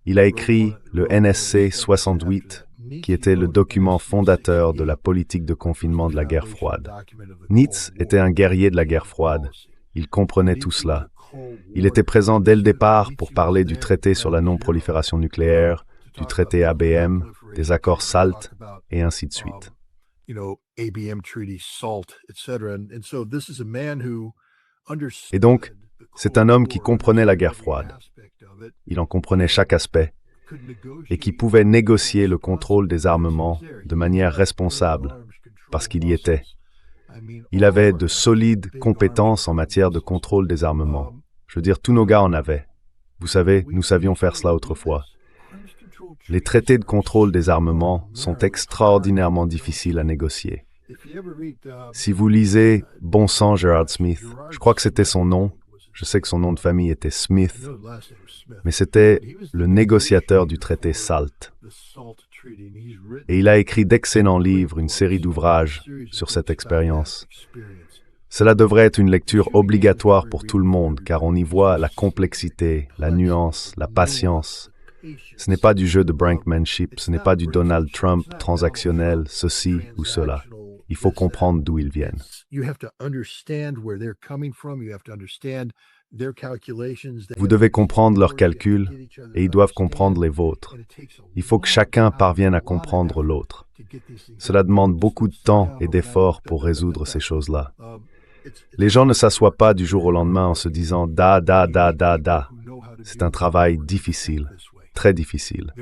Il a écrit le NSC 68, qui était le document fondateur de la politique de confinement de la guerre froide. Nitze était un guerrier de la guerre froide. Il comprenait tout cela. Il était présent dès le départ pour parler du traité sur la non-prolifération nucléaire, du traité ABM, des accords SALT, et ainsi de suite. Et donc, c'est un homme qui comprenait la guerre froide. Il en comprenait chaque aspect et qui pouvait négocier le contrôle des armements de manière responsable parce qu'il y était. Il avait de solides compétences en matière de contrôle des armements. Je veux dire, tous nos gars en avaient. Vous savez, nous savions faire cela autrefois. Les traités de contrôle des armements sont extraordinairement difficiles à négocier. Si vous lisez Bon sang Gerard Smith, je crois que c'était son nom, je sais que son nom de famille était Smith, mais c'était le négociateur du traité SALT. Et il a écrit d'excellents livres, une série d'ouvrages sur cette expérience. Cela devrait être une lecture obligatoire pour tout le monde, car on y voit la complexité, la nuance, la patience. Ce n'est pas du jeu de brinkmanship, ce n'est pas du Donald Trump transactionnel, ceci ou cela. Il faut comprendre d'où ils viennent. Vous devez comprendre leurs calculs et ils doivent comprendre les vôtres. Il faut que chacun parvienne à comprendre l'autre. Cela demande beaucoup de temps et d'efforts pour résoudre ces choses-là. Les gens ne s'assoient pas du jour au lendemain en se disant « da, da, da, da, da ». C'est un travail difficile, très difficile.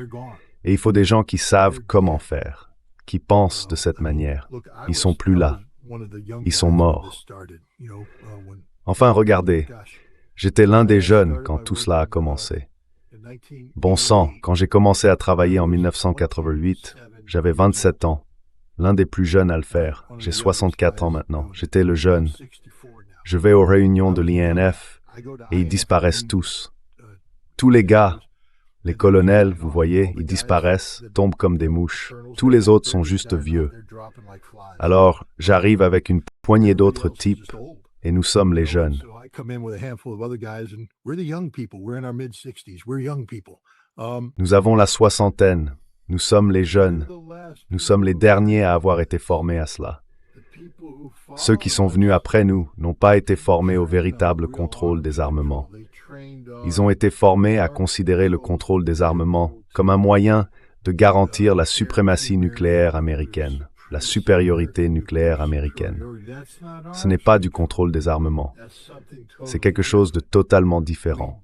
Et il faut des gens qui savent comment faire, qui pensent de cette manière. Ils sont plus là. Ils sont morts. Enfin, regardez, j'étais l'un des jeunes quand tout cela a commencé. Bon sang, quand j'ai commencé à travailler en 1988, j'avais 27 ans. L'un des plus jeunes à le faire. J'ai 64 ans maintenant. J'étais le jeune. Je vais aux réunions de l'INF et ils disparaissent tous. Tous les gars, les colonels, vous voyez, ils disparaissent, tombent comme des mouches. Tous les autres sont juste vieux. Alors, j'arrive avec une poignée d'autres types et nous sommes les jeunes. Nous avons la soixantaine. Nous sommes les jeunes. Nous sommes les derniers à avoir été formés à cela. Ceux qui sont venus après nous n'ont pas été formés au véritable contrôle des armements. Ils ont été formés à considérer le contrôle des armements comme un moyen de garantir la suprématie nucléaire américaine, la supériorité nucléaire américaine. Ce n'est pas du contrôle des armements. C'est quelque chose de totalement différent.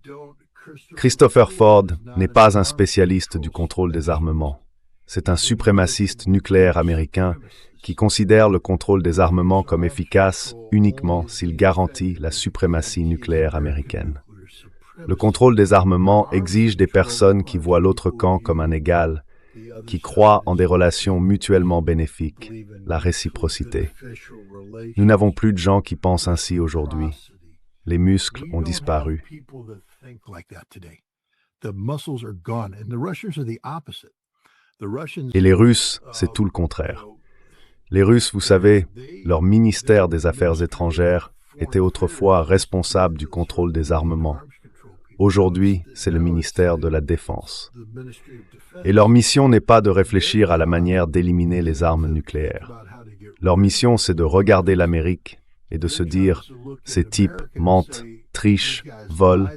Christopher Ford n'est pas un spécialiste du contrôle des armements. C'est un suprémaciste nucléaire américain qui considère le contrôle des armements comme efficace uniquement s'il garantit la suprématie nucléaire américaine. Le contrôle des armements exige des personnes qui voient l'autre camp comme un égal, qui croient en des relations mutuellement bénéfiques, la réciprocité. Nous n'avons plus de gens qui pensent ainsi aujourd'hui. Les muscles ont disparu. Et les Russes, c'est tout le contraire. Les Russes, vous savez, leur ministère des Affaires étrangères était autrefois responsable du contrôle des armements. Aujourd'hui, c'est le ministère de la Défense. Et leur mission n'est pas de réfléchir à la manière d'éliminer les armes nucléaires. Leur mission, c'est de regarder l'Amérique et de se dire « ces types mentent, trichent, volent,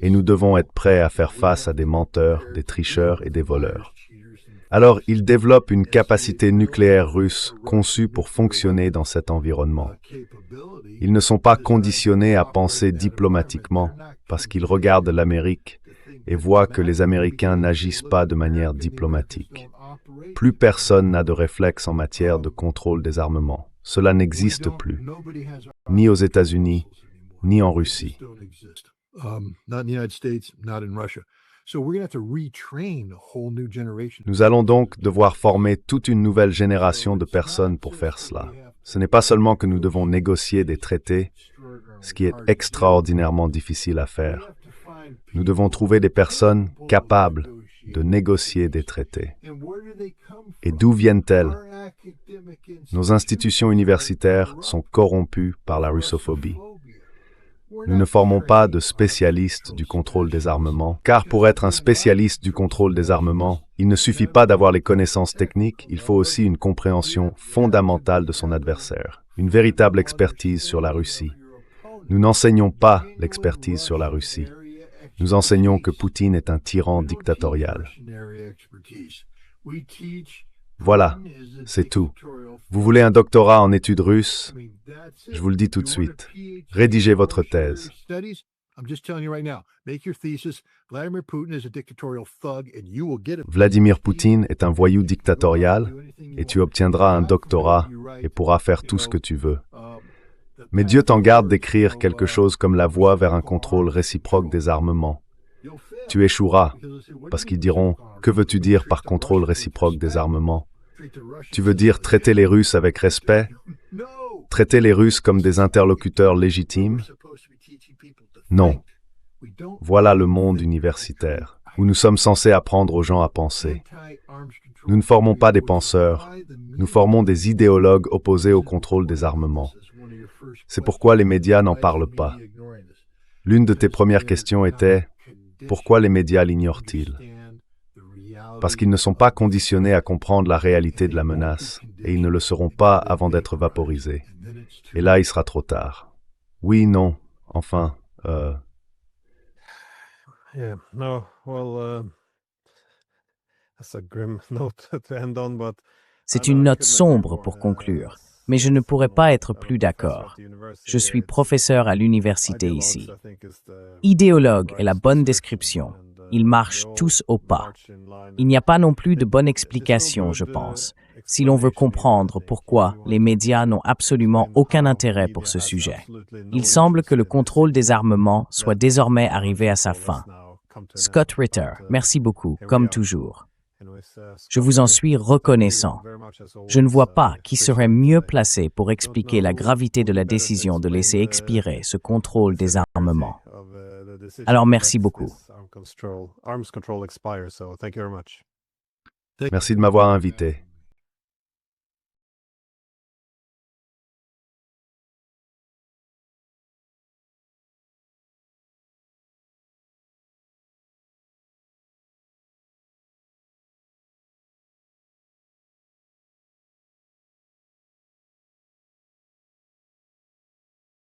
et nous devons être prêts à faire face à des menteurs, des tricheurs et des voleurs. » Alors, ils développent une capacité nucléaire russe conçue pour fonctionner dans cet environnement. Ils ne sont pas conditionnés à penser diplomatiquement parce qu'ils regardent l'Amérique et voient que les Américains n'agissent pas de manière diplomatique. Plus personne n'a de réflexe en matière de contrôle des armements. Cela n'existe plus, ni aux États-Unis, ni en Russie. Nous allons donc devoir former toute une nouvelle génération de personnes pour faire cela. Ce n'est pas seulement que nous devons négocier des traités, ce qui est extraordinairement difficile à faire. Nous devons trouver des personnes capables de négocier des traités. Et d'où viennent-elles? Nos institutions universitaires sont corrompues par la russophobie. Nous ne formons pas de spécialistes du contrôle des armements, car pour être un spécialiste du contrôle des armements, il ne suffit pas d'avoir les connaissances techniques, il faut aussi une compréhension fondamentale de son adversaire, une véritable expertise sur la Russie. Nous n'enseignons pas l'expertise sur la Russie. Nous enseignons que Poutine est un tyran dictatorial. Voilà, c'est tout. Vous voulez un doctorat en études russes? Je vous le dis tout de suite. Rédigez votre thèse. Vladimir Poutine est un voyou dictatorial et tu obtiendras un doctorat et pourras faire tout ce que tu veux. Mais Dieu t'en garde d'écrire quelque chose comme la voie vers un contrôle réciproque des armements. Tu échoueras, parce qu'ils diront « Que veux-tu dire par contrôle réciproque des armements ?» Tu veux dire traiter les Russes avec respect? Traiter les Russes comme des interlocuteurs légitimes? Non. Voilà le monde universitaire, où nous sommes censés apprendre aux gens à penser. Nous ne formons pas des penseurs, nous formons des idéologues opposés au contrôle des armements. C'est pourquoi les médias n'en parlent pas. L'une de tes premières questions était « Pourquoi les médias l'ignorent-ils » Parce qu'ils ne sont pas conditionnés à comprendre la réalité de la menace, et ils ne le seront pas avant d'être vaporisés. Et là, il sera trop tard. Oui, non, enfin, C'est une note sombre pour conclure, mais je ne pourrais pas être plus d'accord. Je suis professeur à l'université ici. Idéologue est la bonne description. Ils marchent tous au pas. Il n'y a pas non plus de bonne explication, je pense, si l'on veut comprendre pourquoi les médias n'ont absolument aucun intérêt pour ce sujet. Il semble que le contrôle des armements soit désormais arrivé à sa fin. Scott Ritter, merci beaucoup, comme toujours. Je vous en suis reconnaissant. Je ne vois pas qui serait mieux placé pour expliquer la gravité de la décision de laisser expirer ce contrôle des armements. Alors merci beaucoup. merci de m'avoir invité.